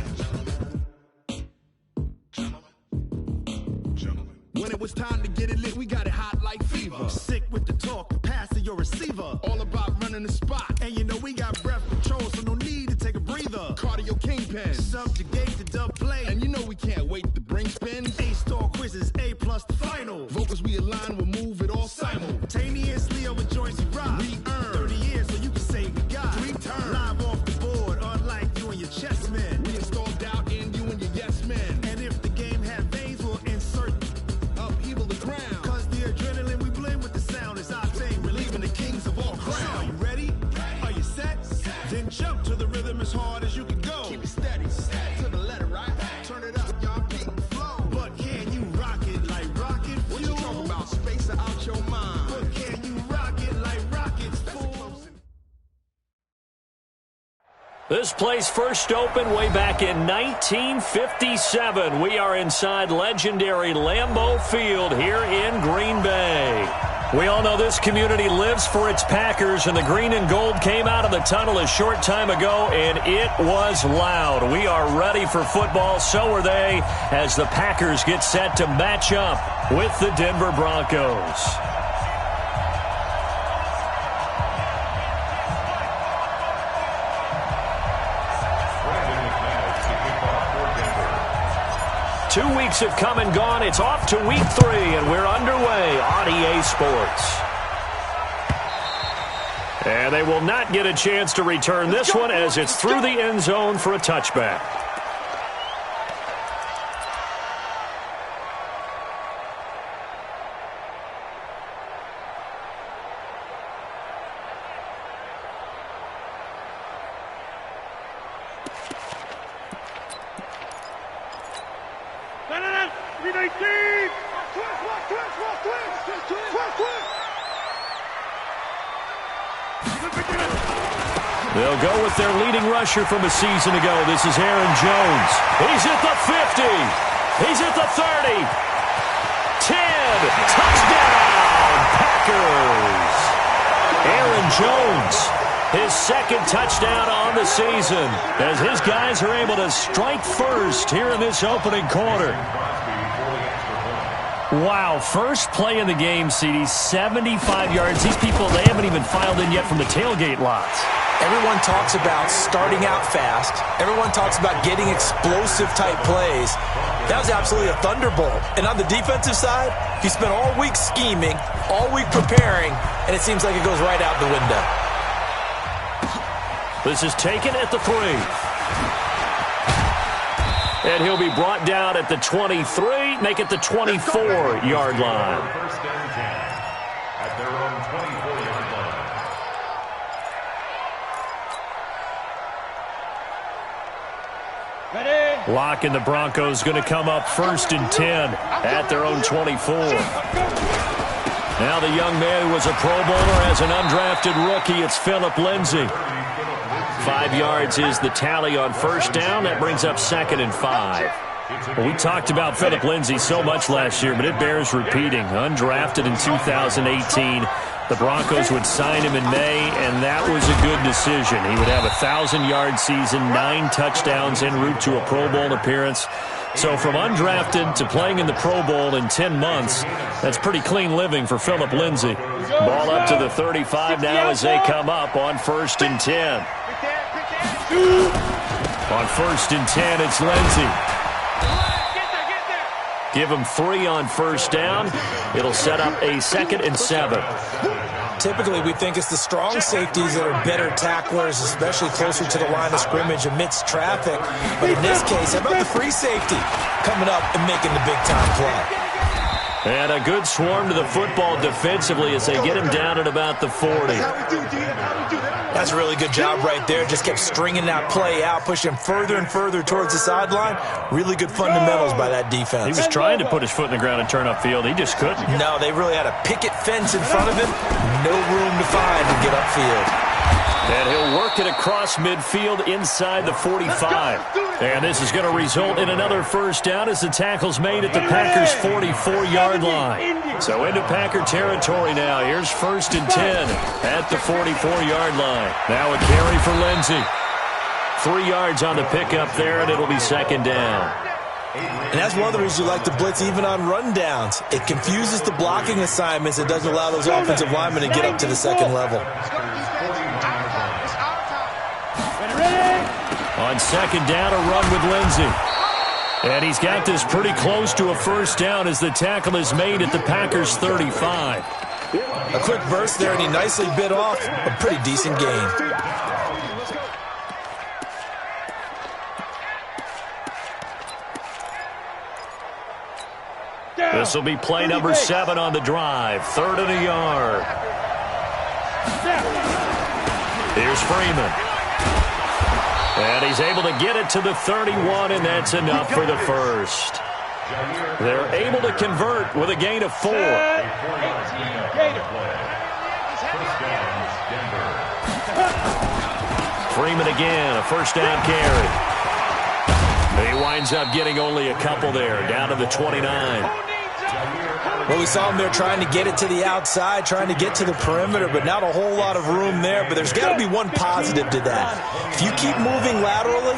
Gentlemen. When it was time to get it lit, we got it hot like fever. Sick with the talk, the pass of your your receiver. All about running the spot. And you know we got breath control, so no need to take a breather. Cardio kingpin. Subjugate the dub play. And you know we can't wait to bring spin. A-star quizzes, A+ the final. Vocals we align, we'll move it all simultaneously over joints we rock. We earn 30 years so you can say we got 3 turns. Live off the board, unlike you and your chess men. We installed doubt in you and your yes men. And if the game had veins, we'll insert upheaval the ground. Cause the adrenaline we blend with the sound is our thing. Relieving the kings of all crowns. So are you ready? Are you set? Then jump to the rhythm as hard as you can go. Keep it steady. To the letter, right? Turn it up, y'all. Keep the flow. But can you rock it like rocket fuel? What you talking about? Space out your mind. But can you rock it like rockets, fool? This place first opened way back in 1957. We are inside legendary Lambeau Field here in Green Bay. We all know this community lives for its Packers, and the green and gold came out of the tunnel a short time ago, and it was loud. We are ready for football, so are they, as the Packers get set to match up with the Denver Broncos. Two weeks have come and gone. It's off to week 3, and we're underway on EA Sports. And they will not get a chance to return this one as it's through the end zone for a touchback. They'll go with their leading rusher from a season ago. This is Aaron Jones. He's at the 50. He's at the 30. 10. Touchdown, Packers. Aaron Jones, his second touchdown on the season, as his guys are able to strike first here in this opening quarter. Wow, first play in the game, CD, 75 yards. These people, they haven't even filed in yet from the tailgate lots. Everyone talks about starting out fast. Everyone talks about getting explosive-type plays. That was absolutely a thunderbolt. And on the defensive side, he spent all week scheming, all week preparing, and it seems like it goes right out the window. This is taken at the 3. And he'll be brought down at the 23, make it the 24-yard line. First and 10 at their own 24-yard line. Ready? Locke and the Broncos going to come up first and 10 at their own 24. Now the young man who was a Pro Bowler as an undrafted rookie, it's Philip Lindsay. 5 yards is the tally on first down. That brings up 2nd and 5. Well, we talked about Philip Lindsay so much last year, but it bears repeating. Undrafted in 2018. The Broncos would sign him in May, and that was a good decision. He would have a 1,000-yard season, 9 touchdowns en route to a Pro Bowl appearance. So from undrafted to playing in the Pro Bowl in 10 months, that's pretty clean living for Philip Lindsay. Ball up to the 35 now as they come up on 1st and 10. On 1st and 10, it's Lindsay. Give him 3 on first down. It'll set up a 2nd and 7. Typically, we think it's the strong safeties that are better tacklers, especially closer to the line of scrimmage amidst traffic. But in this case, how about the free safety coming up and making the big-time play? And a good swarm to the football defensively as they get him down at about the 40. That's a really good job right there. Just kept stringing that play out, pushing further and further towards the sideline. Really good fundamentals by that defense. He was trying to put his foot in the ground and turn upfield. He just couldn't. No, they really had a picket fence in front of him. No room to find to get upfield. And he'll work it across midfield inside the 45. And this is going to result in another first down as the tackle's made at the Packers' 44-yard line. So into Packer territory now. Here's 1st and 10 at the 44-yard line. Now a carry for Lindsay. 3 yards on the pickup there, and it'll be 2nd down. And that's one of the reasons you like to blitz even on rundowns. It confuses the blocking assignments. It doesn't allow those offensive linemen to get up to the second level. On second down, a run with Lindsey. And he's got this pretty close to a first down as the tackle is made at the Packers' 35. A quick burst there, and he nicely bit off a pretty decent gain. This will be play number 7 on the drive. 3rd and a yard. Here's Freeman. And he's able to get it to the 31, and that's enough for the first. They're able to convert with a gain of 4. Freeman again, a first down carry. He winds up getting only a couple there, down to the 29. Well, we saw him there trying to get it to the outside, trying to get to the perimeter, but not a whole lot of room there. But there's got to be one positive to that. If you keep moving laterally,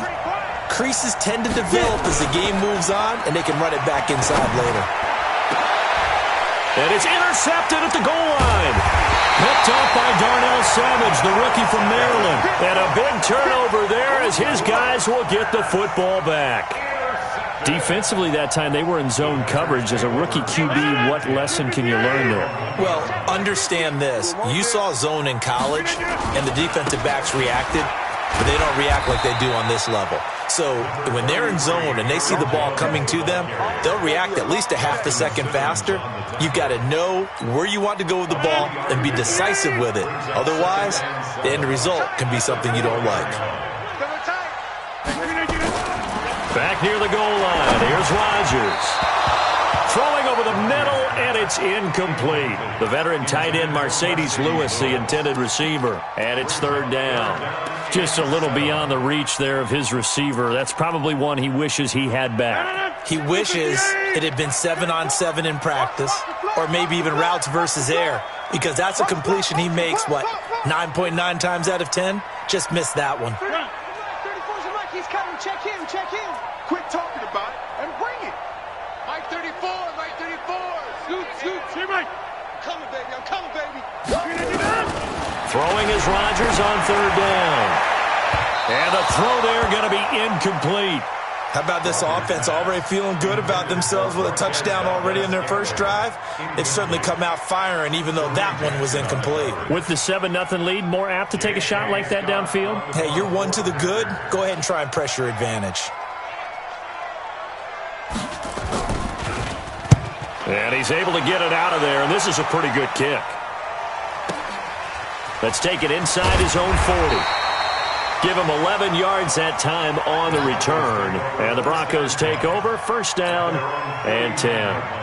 creases tend to develop as the game moves on, and they can run it back inside later. And it's intercepted at the goal line. Picked off by Darnell Savage, the rookie from Maryland. And a big turnover there as his guys will get the football back. Defensively that time, they were in zone coverage. As a rookie QB, what lesson can you learn there? Well, understand this. You saw zone in college, and the defensive backs reacted, but they don't react like they do on this level. So when they're in zone and they see the ball coming to them, they'll react at least a half a second faster. You've got to know where you want to go with the ball and be decisive with it. Otherwise, the end result can be something you don't like. Back near the goal line, here's Rodgers. Throwing over the middle, and it's incomplete. The veteran tight end Mercedes Lewis, the intended receiver, and it's 3rd down. Just a little beyond the reach there of his receiver. That's probably one he wishes he had back. He wishes it had been 7-on-7 in practice, or maybe even routes versus air, because that's a completion he makes, 9.9 times out of 10? Just missed that one. He's coming. Check him. Quit talking about it and bring it. Mike 34. Scoot. Here, Mike. I'm coming, baby. Throwing is Rodgers on 3rd down. And the throw there going to be incomplete. How about this offense already feeling good about themselves with a touchdown already in their first drive? They've certainly come out firing, even though that one was incomplete. With the 7-0 lead, more apt to take a shot like that downfield? Hey, you're one to the good. Go ahead and try and press your advantage. And he's able to get it out of there, and this is a pretty good kick. Let's take it inside his own 40. Give him 11 yards that time on the return. And the Broncos take over, 1st down and 10.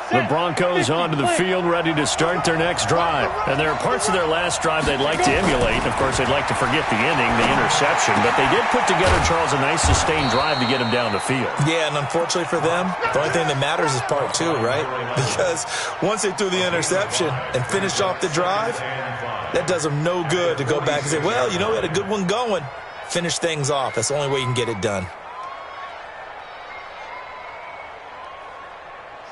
The Broncos onto the field, ready to start their next drive. And there are parts of their last drive they'd like to emulate. Of course, they'd like to forget the ending, the interception. But they did put together, Charles, a nice sustained drive to get him down the field. Yeah, and unfortunately for them, the only thing that matters is part 2, right? Because once they threw the interception and finished off the drive, that does them no good to go back and say, well, we had a good one going. Finish things off. That's the only way you can get it done.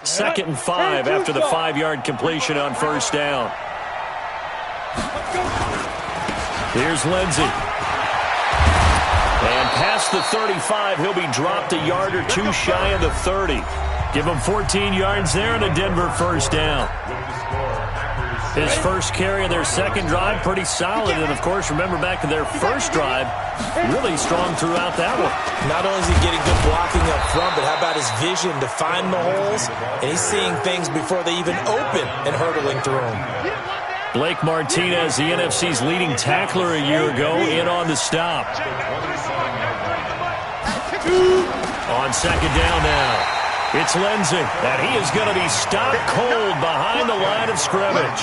2nd and 5 after the 5-yard completion on 1st down. Here's Lindsey. And past the 35, he'll be dropped a yard or 2 shy of the 30. Give him 14 yards there and a Denver 1st down. His first carry of their second drive, pretty solid. And, of course, remember back to their first drive, really strong throughout that one. Not only is he getting good blocking up front, but how about his vision to find the holes? And he's seeing things before they even open and hurtling through them. Blake Martinez, the NFC's leading tackler a year ago, in on the stop. On 2nd down now. It's Lindsey, and he is going to be stopped cold behind the line of scrimmage.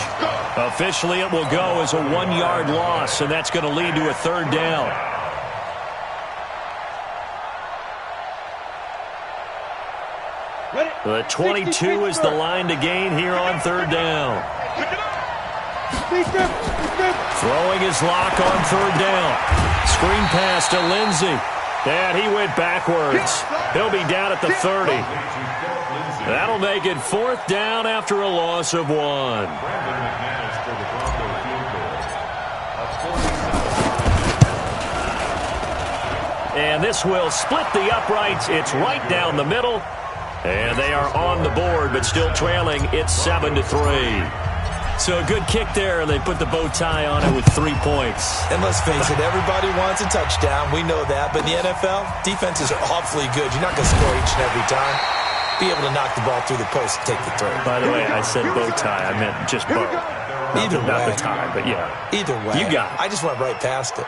Officially, it will go as a 1-yard loss, and that's going to lead to a 3rd down. The 22 is the line to gain here on 3rd down. Throwing his lock on third down. Screen pass to Lindsey. And he went backwards. He'll be down at the 30. That'll make it fourth down after a loss of 1. And this will split the uprights. It's right down the middle. And they are on the board, but still trailing. It's 7-3. So a good kick there, and they put the bow tie on it with 3 points. And let's face it, everybody wants a touchdown. We know that. But in the NFL, defenses are awfully good. You're not going to score each and every time. Be able to knock the ball through the post and take the throw. By the way, I said bow tie. I meant just bow. Either way. Not the tie, but yeah. Either way. You got it. I just went right past it.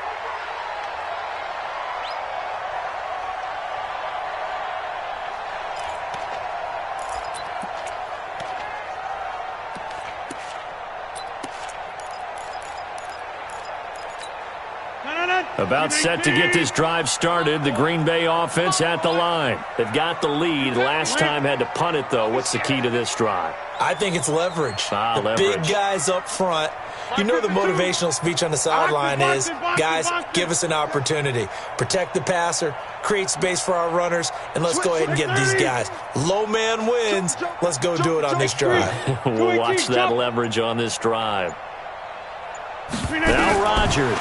About set to get this drive started. The Green Bay offense at the line. They've got the lead. Last time had to punt it, though. What's the key to this drive? I think it's leverage. Leverage. Big guys up front. You know the motivational speech on the sideline is, guys, give us an opportunity. Protect the passer, create space for our runners, and let's go ahead and get these guys. Low man wins. Let's go do it on this drive. We'll watch that leverage on this drive. Now Rodgers.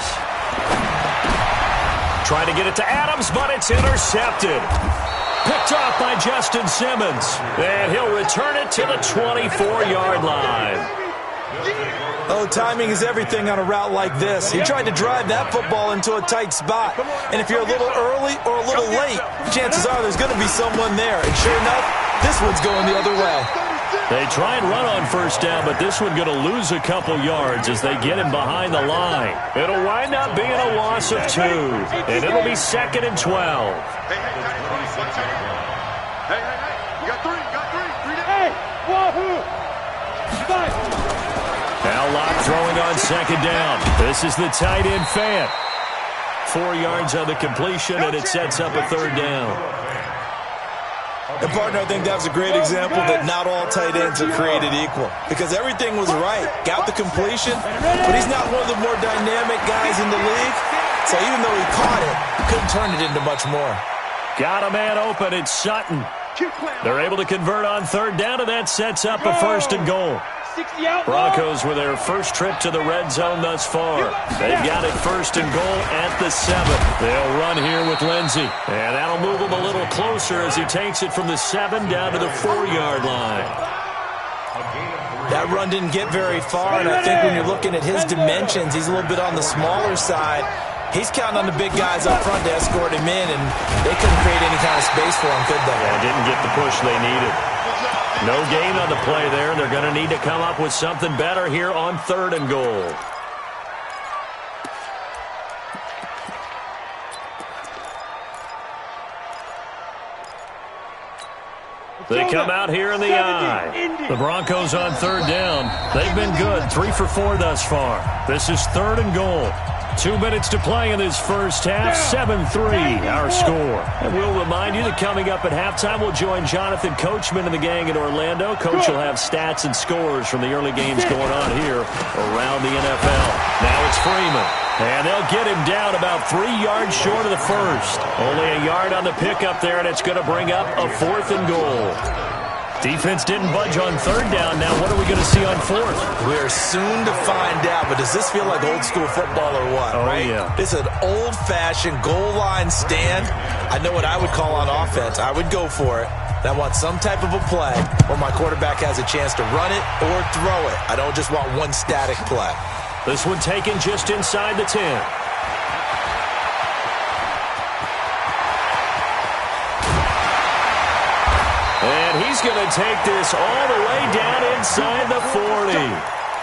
Trying to get it to Adams, but it's intercepted. Picked off by Justin Simmons. And he'll return it to the 24-yard line. Oh, timing is everything on a route like this. He tried to drive that football into a tight spot. And if you're a little early or a little late, chances are there's going to be someone there. And sure enough, this one's going the other way. They try and run on first down, but this one going to lose a couple yards as they get him behind the line. It'll wind up being a loss of 2, and it'll be 2nd and 12. Hey, you got three. Hey, wahoo! Now Locke throwing on second down. This is the tight end Fant. 4 yards on the completion, and it sets up a third down. And, partner, I think that was a great example that not all tight ends are created equal. Because everything was right. Got the completion, but he's not one of the more dynamic guys in the league. So even though he caught it, couldn't turn it into much more. Got a man open. It's Sutton. They're able to convert on third down, and that sets up a 1st and goal. Broncos with their first trip to the red zone thus far. They've got it 1st and goal at the 7. They'll run here with Lindsey. And that'll move him a little closer as he takes it from the 7 down to the 4-yard line. That run didn't get very far, and I think when you're looking at his dimensions, he's a little bit on the smaller side. He's counting on the big guys up front to escort him in, and they couldn't create any kind of space for him, could they? Yeah, didn't get the push they needed. No gain on the play there. They're going to need to come up with something better here on 3rd and goal. They come out here in the I. The Broncos on third down. They've been good. 3 for 4 thus far. This is 3rd and goal. 2 minutes to play in this first half. 7-3, our score. And we'll remind you that coming up at halftime, we'll join Jonathan Coachman and the gang in Orlando. Coach will have stats and scores from the early games going on here around the NFL. Now it's Freeman. And they'll get him down about 3 yards short of the first. Only a yard on the pickup there, and it's going to bring up a 4th and goal. Defense didn't budge on third down. Now what are we going to see on 4th? We're soon to find out, but does this feel like old school football or what, right? Yeah. It's an old-fashioned goal line stand. I know what I would call on offense. I would go for it. And I want some type of a play where my quarterback has a chance to run it or throw it. I don't just want one static play. This one taken just inside the 10. And he's going to take this all the way down inside the 40.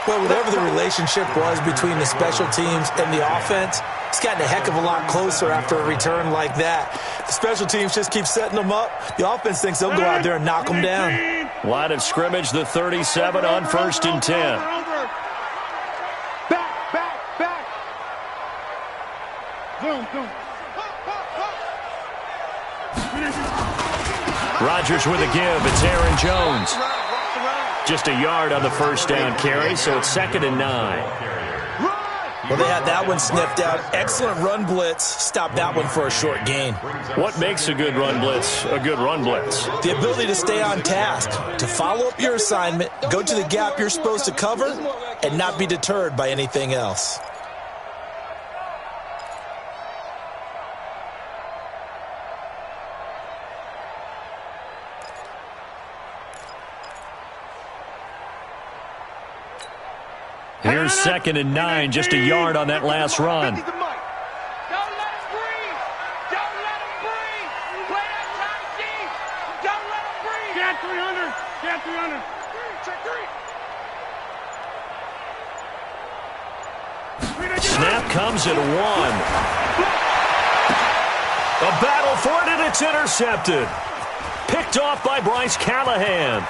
Well, whatever the relationship was between the special teams and the offense, it's gotten a heck of a lot closer after a return like that. The special teams just keep setting them up. The offense thinks they'll go out there and knock them down. Line of scrimmage, the 37 on 1st and 10. Back. Boom. Rodgers with a give. It's Aaron Jones. Just a yard on the first down carry, so it's 2nd and 9. Well, they had that one sniffed out. Excellent run blitz. Stop that one for a short gain. What makes a good run blitz a good run blitz? The ability to stay on task, to follow up your assignment, go to the gap you're supposed to cover, and not be deterred by anything else. Here's 2nd and 9, just a yard on that last run. Don't let him breathe. Don't let him breathe. Play that tight deep. Don't let him breathe. Get 300. Get 300. Check 3. Snap comes at 1. A battle for it, and it's intercepted. Picked off by Bryce Callahan.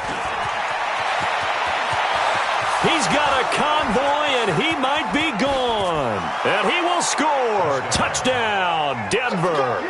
He's got a convoy, and he might be gone. And he will score. Touchdown, Denver.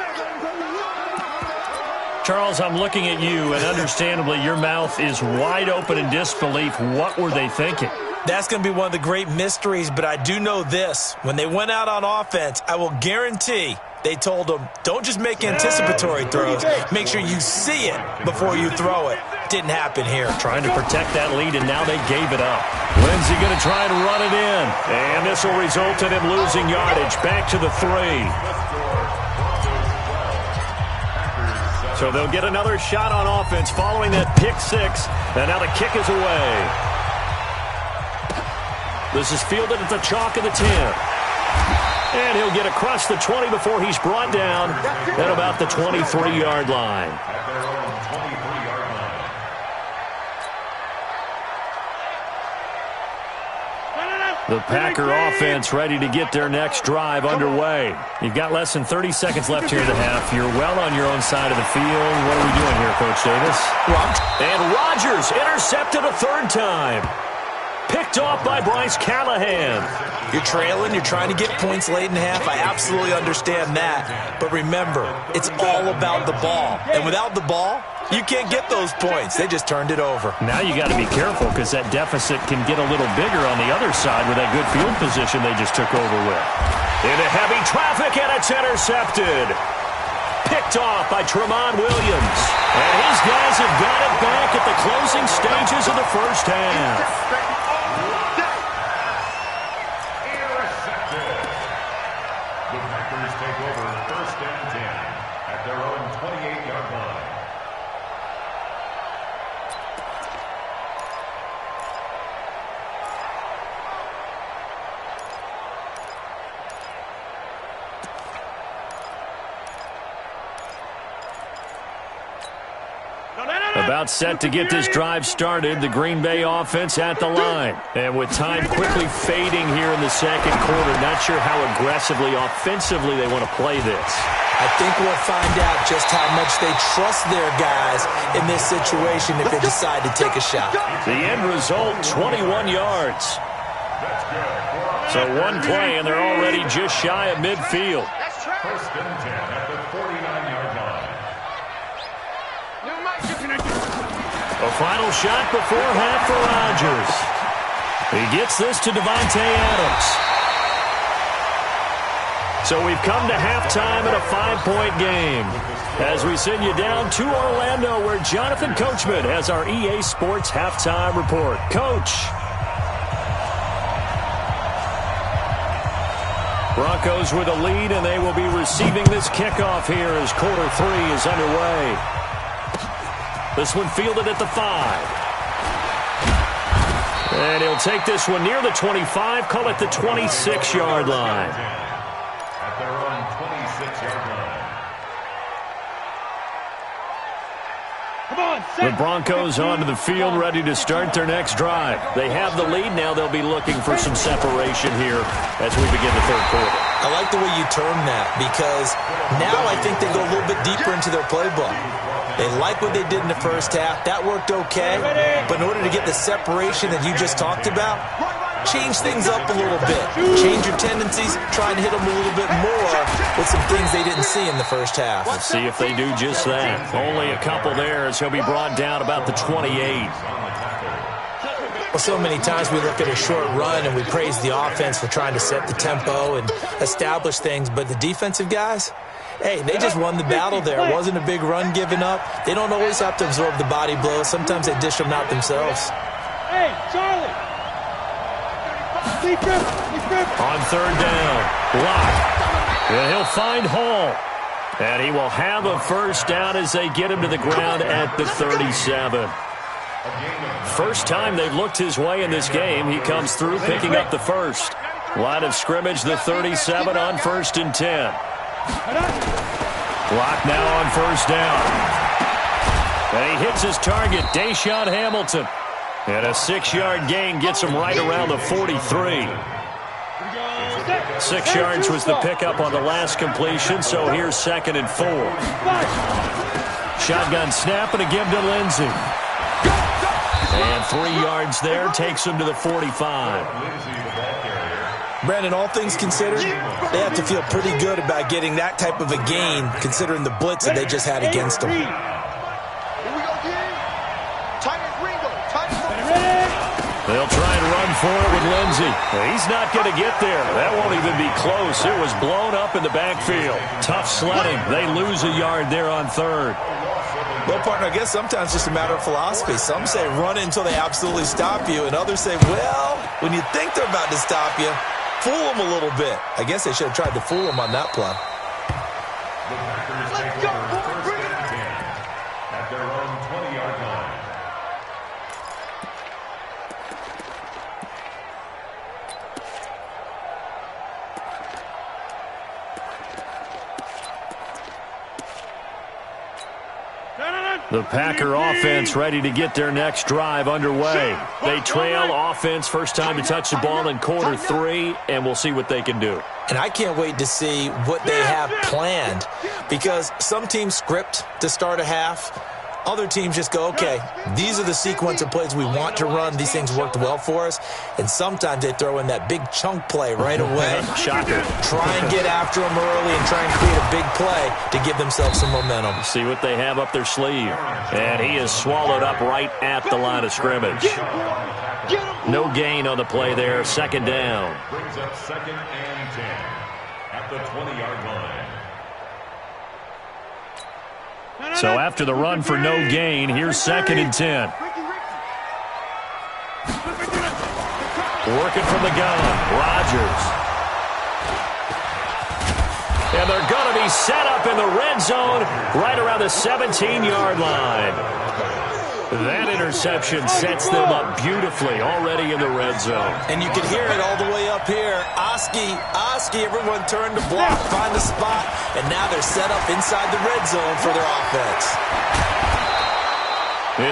Charles, I'm looking at you, and understandably, your mouth is wide open in disbelief. What were they thinking? That's going to be one of the great mysteries, but I do know this. When they went out on offense, I will guarantee they told them, don't just make anticipatory throws. Make sure you see it before you throw it. Didn't happen here. Trying to protect that lead, and now they gave it up. When's he going to try and run it in? And this will result in him losing yardage. Back to the 3. So they'll get another shot on offense following that pick 6. And now the kick is away. This is fielded at the chalk of the 10. And he'll get across the 20 before he's brought down at about the 23-yard line. The Packer offense ready to get their next drive underway. You've got less than 30 seconds left here in the half. You're well on your own side of the field. What are we doing here, Coach Davis? And Rodgers intercepted a 3rd time. Picked off by Bryce Callahan. You're trailing. You're trying to get points late in the half. I absolutely understand that. But remember, it's all about the ball. And without the ball, you can't get those points. They just turned it over. Now you got to be careful because that deficit can get a little bigger on the other side with that good field position they just took over with. Into heavy traffic, and it's intercepted. Picked off by Tramon Williams. And his guys have got it back at the closing stages of the first half. About set to get this drive started, the Green Bay offense at the line. And with time quickly fading here in the second quarter, not sure how aggressively, offensively they want to play this. I think we'll find out just how much they trust their guys in this situation if they decide to take a shot. The end result, 21 yards. So one play, and they're already just shy of midfield. First and 10 at the 49-yard line. A final shot before half for Rodgers. He gets this to Devontae Adams. So we've come to halftime in a 5-point game. As we send you down to Orlando, where Jonathan Coachman has our EA Sports halftime report. Coach. Broncos with a lead, and they will be receiving this kickoff here as quarter 3 is underway. This one fielded at the 5. And he'll take this one near the 25, call it the 26-yard line. At their own 26-yard line. The Broncos onto the field, ready to start their next drive. They have the lead. Now they'll be looking for some separation here as we begin the third quarter. I like the way you term that, because now I think they go a little bit deeper into their playbook. They like what they did in the first half. That worked okay. But in order to get the separation that you just talked about, change things up a little bit. Change your tendencies. Try and hit them a little bit more with some things they didn't see in the first half. Let's see if they do just that. Only a couple there as he'll be brought down about the 28. Well, so many times we look at a short run and we praise the offense for trying to set the tempo and establish things, but the defensive guys, hey, they just won the battle there. It wasn't a big run given up. They don't always have to absorb the body blows. Sometimes they dish them out themselves. Hey, Charlie! On third down, Locke. And he'll find Hall. And he will have a first down as they get him to the ground at the 37. First time they've looked his way in this game. He comes through picking up the first. Line of scrimmage, the 37 on 1st and 10. Locke now on first down. And he hits his target, Deshaun Hamilton. And a 6-yard gain gets him right around the 43. 6 yards was the pickup on the last completion, so here's 2nd and 4. Shotgun snap and a give to Lindsey. And 3 yards there takes him to the 45. Brandon, all things considered, they have to feel pretty good about getting that type of a gain considering the blitz that they just had against them. They'll try and run for it with Lindsey. He's not going to get there. That won't even be close. It was blown up in the backfield. Tough sledding. They lose a yard there on third. Well, partner, I guess sometimes it's just a matter of philosophy. Some say run until they absolutely stop you, and others say, well, when you think they're about to stop you, fool them a little bit. I guess they should have tried to fool them on that play. Let's go, boy, bring it at their own 20-yard line. The Packer offense ready to get their next drive underway. They trail offense, first time to touch the ball in quarter 3, and we'll see what they can do. And I can't wait to see what they have planned, because some teams script to start a half. Other teams just go, okay, these are the sequence of plays we want to run. These things worked well for us. And sometimes they throw in that big chunk play right away. Shocker. Try and get after them early and try and create a big play to give themselves some momentum. See what they have up their sleeve. And he is swallowed up right at the line of scrimmage. No gain on the play there. 2nd down. Brings up 2nd and 10 at the 20-yard line. So after the run for no gain, here's 2nd and 10. Working from the gun, Rodgers. And they're going to be set up in the red zone right around the 17-yard line. That interception sets them up beautifully already in the red zone. And you can hear it all the way up here. Oski, everyone turned to block, find the spot, and now they're set up inside the red zone for their offense.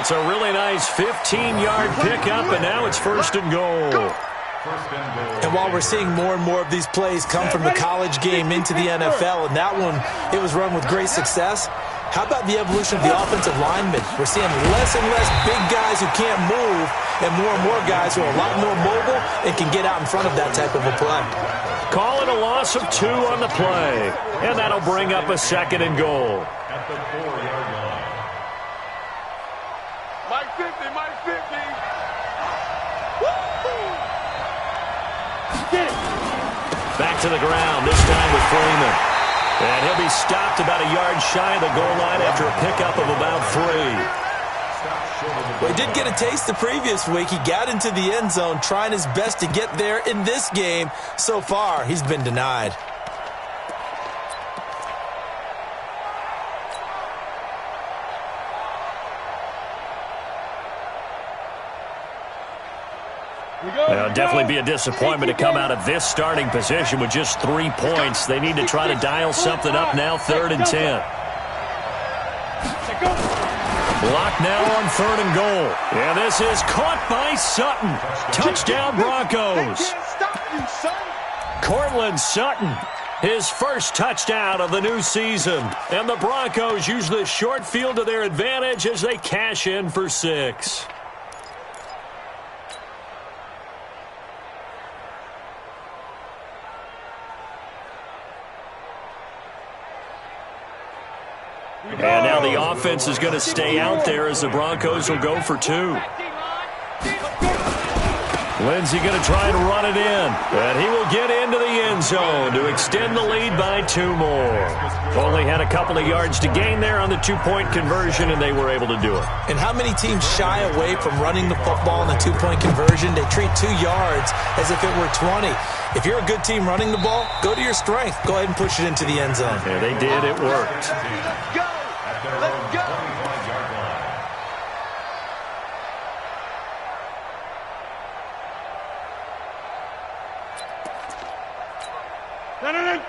It's a really nice 15-yard pickup, and now it's 1st and goal. And while we're seeing more and more of these plays come from the college game into the NFL, and that one, it was run with great success, how about the evolution of the offensive linemen? We're seeing less and less big guys who can't move and more guys who are a lot more mobile and can get out in front of that type of a play. Call it a loss of 2 on the play, and that'll bring up a 2nd and goal. At the 4-yard line. Mike 50, Mike 50. Back to the ground, this time with Freeman. And he'll be stopped about a yard shy of the goal line after a pickup of about 3. Well, he did get a taste the previous week. He got into the end zone trying his best to get there in this game. So far, he's been denied. It'll definitely be a disappointment to come out of this starting position with just 3 points. They need to try to dial something up now, 3rd and 10. Block now on 3rd and goal. And this is caught by Sutton. Touchdown Broncos. Cortland Sutton, his first touchdown of the new season. And the Broncos use this short field to their advantage as they cash in for 6. And now the offense is going to stay out there as the Broncos will go for 2. Lindsey going to try and run it in. And he will get into the end zone to extend the lead by 2 more. Only had a couple of yards to gain there on the 2-point conversion, and they were able to do it. And how many teams shy away from running the football in the 2-point conversion? They treat 2 yards as if it were 20. If you're a good team running the ball, go to your strength. Go ahead and push it into the end zone. Yeah, they did. It worked. Let's go. Let's go.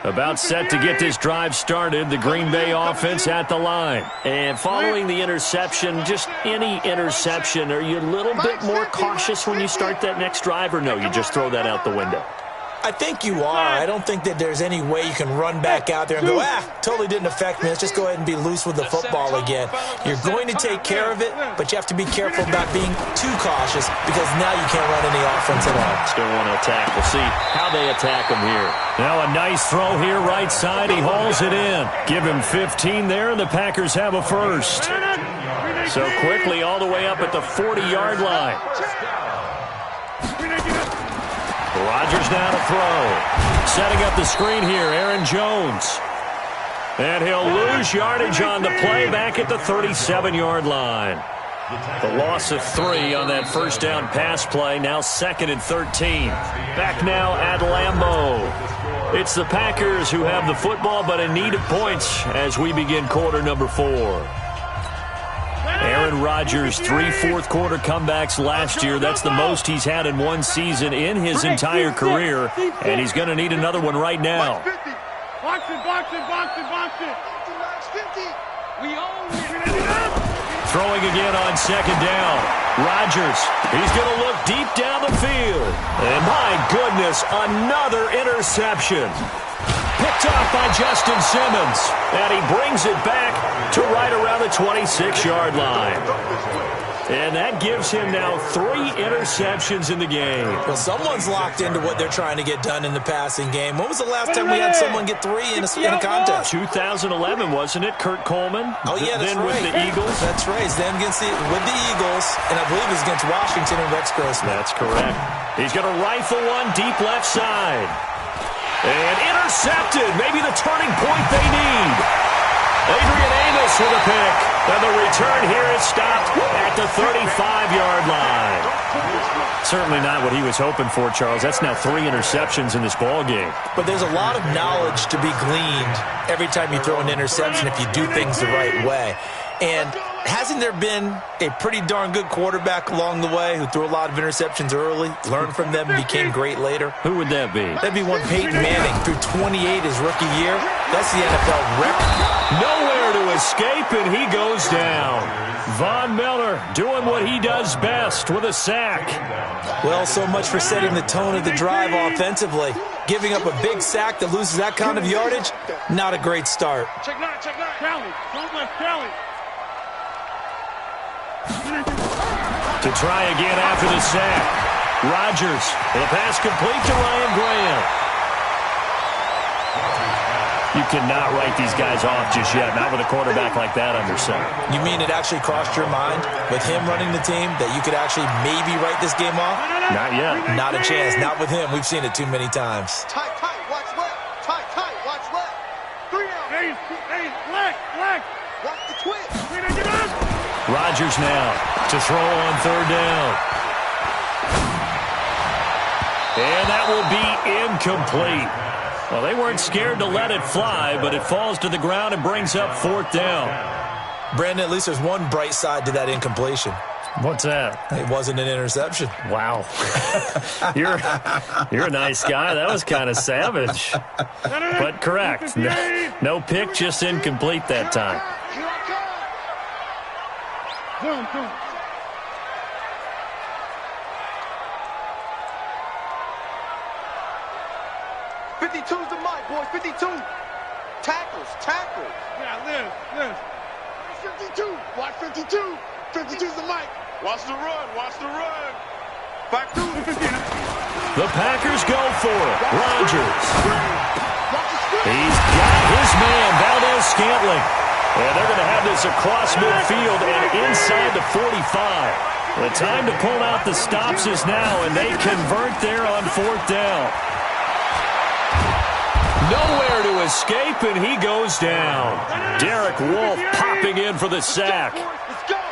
About set to get this drive started, the Green Bay offense at the line. And following the interception, just any interception, are you a little bit more cautious when you start that next drive, or no, you just throw that out the window? I think you are. I don't think that there's any way you can run back out there and go, totally didn't affect me. Let's just go ahead and be loose with the football again. You're going to take care of it, but you have to be careful about being too cautious because now you can't run any offense at all. Still want to attack. We'll see how they attack him here. Now a nice throw here, right side. He hauls it in. Give him 15 there, and the Packers have a first. So quickly all the way up at the 40-yard line. Rodgers now to throw. Setting up the screen here, Aaron Jones. And he'll lose yardage on the play back at the 37-yard line. The loss of 3 on that first down pass play, now 2nd and 13. Back now at Lambeau. It's the Packers who have the football, but in need of points as we begin quarter number 4. Aaron Rodgers, 3 fourth-quarter comebacks last year. That's the most he's had in one season in his entire career, and he's going to need another one right now. Box it, box it, box it, box it. We own it. Throwing again on 2nd down. Rodgers, he's going to look deep down the field. And my goodness, another interception. Picked off by Justin Simmons. And he brings it back to right around the 26-yard line. And that gives him now 3 interceptions in the game. Well, someone's locked into what they're trying to get done in the passing game. When was the last time we had someone get 3 in a contest? 2011, wasn't it? Kurt Coleman? Oh, yeah, that's then right. with the Eagles. That's right. It's then with the Eagles, and I believe it's against Washington and Rex Grossman. That's correct. He's going to rifle one deep left side. And intercepted. Maybe the turning point they need. Adrian Amos with a pick. And the return here is stopped at the 35-yard line. Certainly not what he was hoping for, Charles. That's now 3 interceptions in this ball game. But there's a lot of knowledge to be gleaned every time you throw an interception if you do things the right way. And hasn't there been a pretty darn good quarterback along the way who threw a lot of interceptions early, learned from them, and became great later? Who would that be? That'd be one Peyton Manning threw 28 his rookie year. That's the NFL record. Nowhere to escape, and he goes down. Von Miller doing what he does best with a sack. Well, so much for setting the tone of the drive offensively. Giving up a big sack that loses that kind of yardage, not a great start. Check nine. Kelly, don't let Kelly. To try again after the sack. Rodgers, the pass complete to Ryan Graham. You cannot write these guys off just yet, not with a quarterback like that under center. You mean it actually crossed your mind with him running the team that you could actually maybe write this game off? Not yet. Not a chance. Not with him. We've seen it too many times. Tight, watch left. Tight, watch left. 3 out. Hey, black. Watch the twist. Rodgers now to throw on 3rd down. And that will be incomplete. Well, they weren't scared to let it fly, but it falls to the ground and brings up 4th down. Brandon, at least there's one bright side to that incompletion. What's that? It wasn't an interception. Wow. You're a nice guy. That was kind of savage. But correct. No pick, just incomplete that time. Boom. 52's the mic, boys. 52. Tackles. Yeah, live. 52. Watch 52. 52's the mic. Watch the run. Back to it. The Packers go for it. Rodgers. He's got his man, Valdez-Scantling. And they're going to have this across midfield and inside the 45. The time to pull out the stops is now, and they convert there on 4th down. Nowhere to escape, and he goes down. Derek Wolfe popping in for the sack.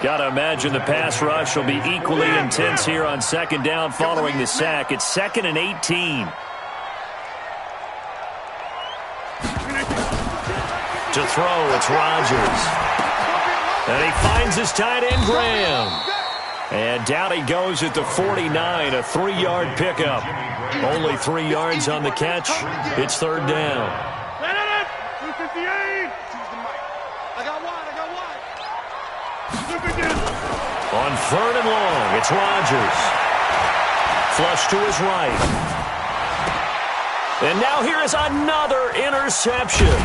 Got to imagine the pass rush will be equally intense here on 2nd down following the sack. It's 2nd and 18. To throw, it's Rodgers. And he finds his tight end, Graham. And down he goes at the 49, a 3-yard pickup. Only 3 yards on the catch. It's 3rd down. 258. I got wide. On 3rd and long, it's Rodgers. Flush to his right. And now here is another interception.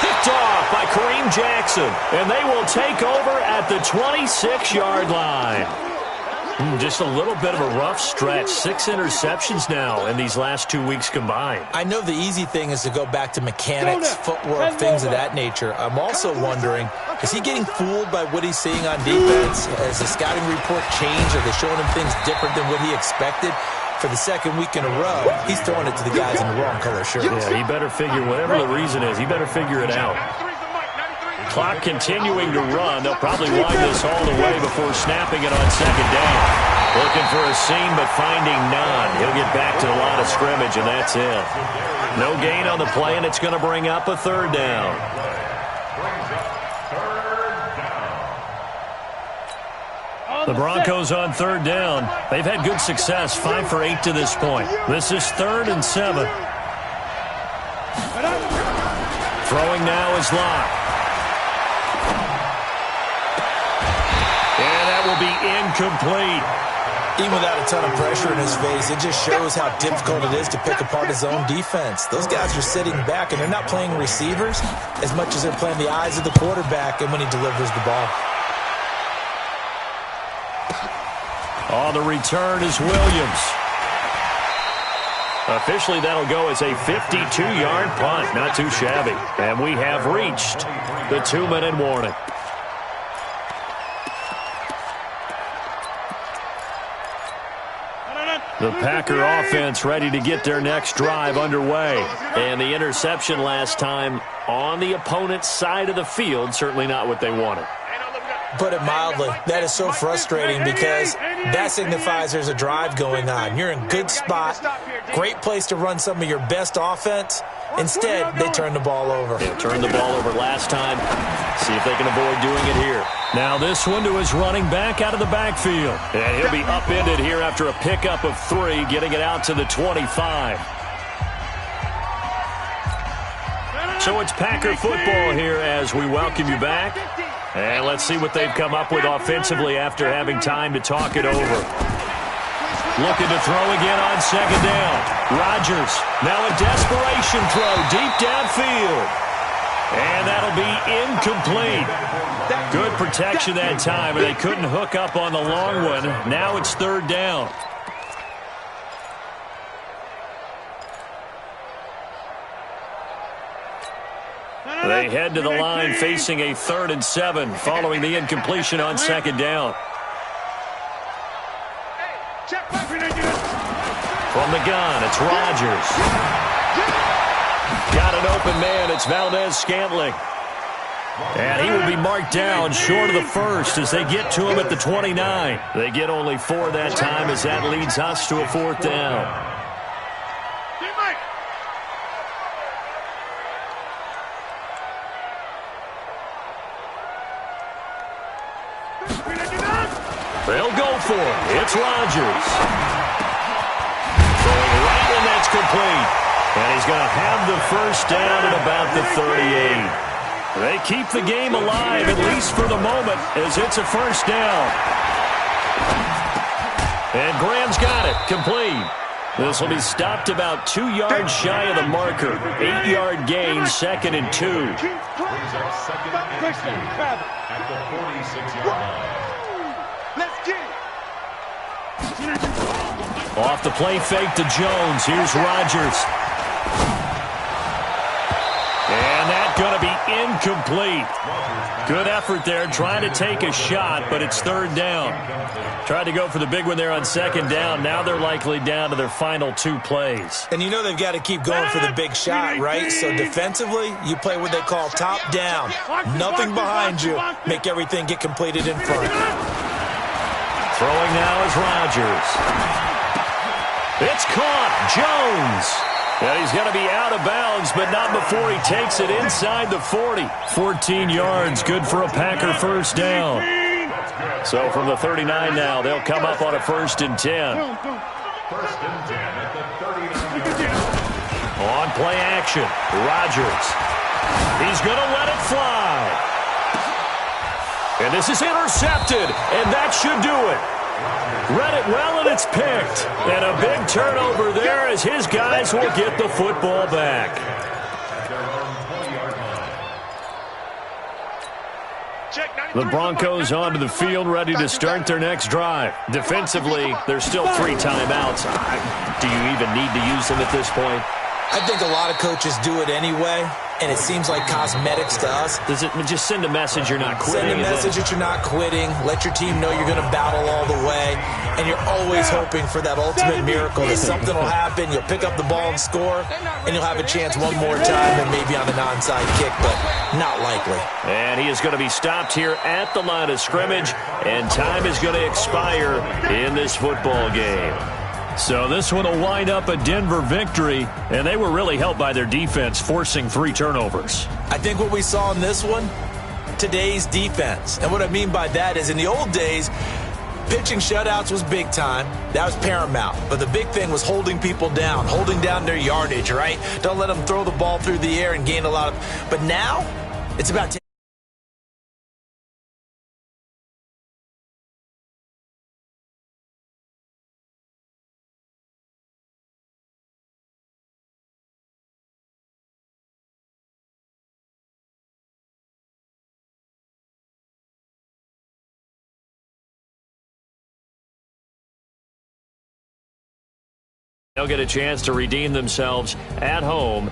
Picked off by Kareem Jackson. And they will take over at the 26-yard line. Just a little bit of a rough stretch. 6 interceptions now in these last 2 weeks combined. I know the easy thing is to go back to mechanics, footwork, things of that nature. I'm also wondering, is he getting fooled by what he's seeing on defense? Has the scouting report changed? Are they showing him things different than what he expected? For the 2nd week in a row, he's throwing it to the guys in the wrong color shirt. Yeah, he better figure, whatever the reason is, he better figure it out. Clock continuing to run. They'll probably wind this all the way before snapping it on 2nd down. Looking for a seam, but finding none. He'll get back to the line of scrimmage, and that's it. No gain on the play, and it's going to bring up a 3rd down. The Broncos on 3rd down. They've had good success, 5 for 8 to this point. This is 3rd and 7. Throwing now is Locke. And that will be incomplete. Even without a ton of pressure in his face, it just shows how difficult it is to pick apart his own defense. Those guys are sitting back, and they're not playing receivers as much as they're playing the eyes of the quarterback and when he delivers the ball. On the return is Williams. Officially, that'll go as a 52-yard punt. Not too shabby. And we have reached the 2-minute warning. The Packer offense ready to get their next drive underway. And the interception last time on the opponent's side of the field, certainly not what they wanted. Put it mildly, that is so frustrating because that signifies there's a drive going on. You're in good spot, great place to run some of your best offense. Instead, they turn the ball over. They turned the ball over last time. See if they can avoid doing it here. Now this one to his running back out of the backfield. And he'll be upended here after a pickup of 3, getting it out to the 25. So it's Packer football here as we welcome you back. And let's see what they've come up with offensively after having time to talk it over. Looking to throw again on 2nd down. Rodgers, now a desperation throw deep downfield. And that'll be incomplete. Good protection that time, and they couldn't hook up on the long one. Now it's 3rd down. They head to the line facing a 3rd and 7 following the incompletion on 2nd down. From the gun, it's Rodgers. Got an open man, it's Valdez-Scantling. And he will be marked down short of the 1st as they get to him at the 29. They get only 4 that time as that leads us to a 4th down. They'll go for it. It's Rodgers. Throwing right, and that's complete. And he's going to have the 1st down at about the 38. They keep the game alive, at least for the moment, as it's a 1st down. And Graham's got it. Complete. This will be stopped about 2 yards shy of the marker. 8-yard gain, 2nd and 2. Brings up 2nd and 2 at the 46-yard line. Let's get it. Off the play fake to Jones. Here's Rodgers. And that going to be incomplete. Good effort there trying to take a shot, but it's third down. Tried to go for the big one there on second down. Now they're likely down to their final 2 plays. And you know they've got to keep going for the big shot, right? So defensively, you play what they call top down. Nothing behind you. Make everything get completed in front. Throwing now is Rodgers. It's caught. Jones. And he's going to be out of bounds, but not before he takes it inside the 40. 14 yards, good for a Packer first down. So from the 39 now, they'll come up on a 1st and 10. 1st and 10 at the 39. On play action, Rodgers. He's going to let it fly. And this is intercepted, and that should do it. Read it well, and it's picked. And a big turnover there as his guys will get the football back. The Broncos onto the field, ready to start their next drive. Defensively, there's still 3 timeouts. Do you even need to use them at this point? I think a lot of coaches do it anyway, and it seems like cosmetics to us. Does it just send a message you're not quitting? Send a message that you're not quitting. Let your team know you're going to battle all the way, and you're always hoping for that ultimate miracle that something will happen, you'll pick up the ball and score, and you'll have a chance one more time and maybe on an onside kick, but not likely. And he is going to be stopped here at the line of scrimmage, and time is going to expire in this football game. So this one will wind up a Denver victory, and they were really helped by their defense, forcing 3 turnovers. I think what we saw in this one, today's defense. And what I mean by that is in the old days, pitching shutouts was big time. That was paramount. But the big thing was holding people down, holding down their yardage, right? Don't let them throw the ball through the air and gain a lot of... But now, it's about... They'll get a chance to redeem themselves at home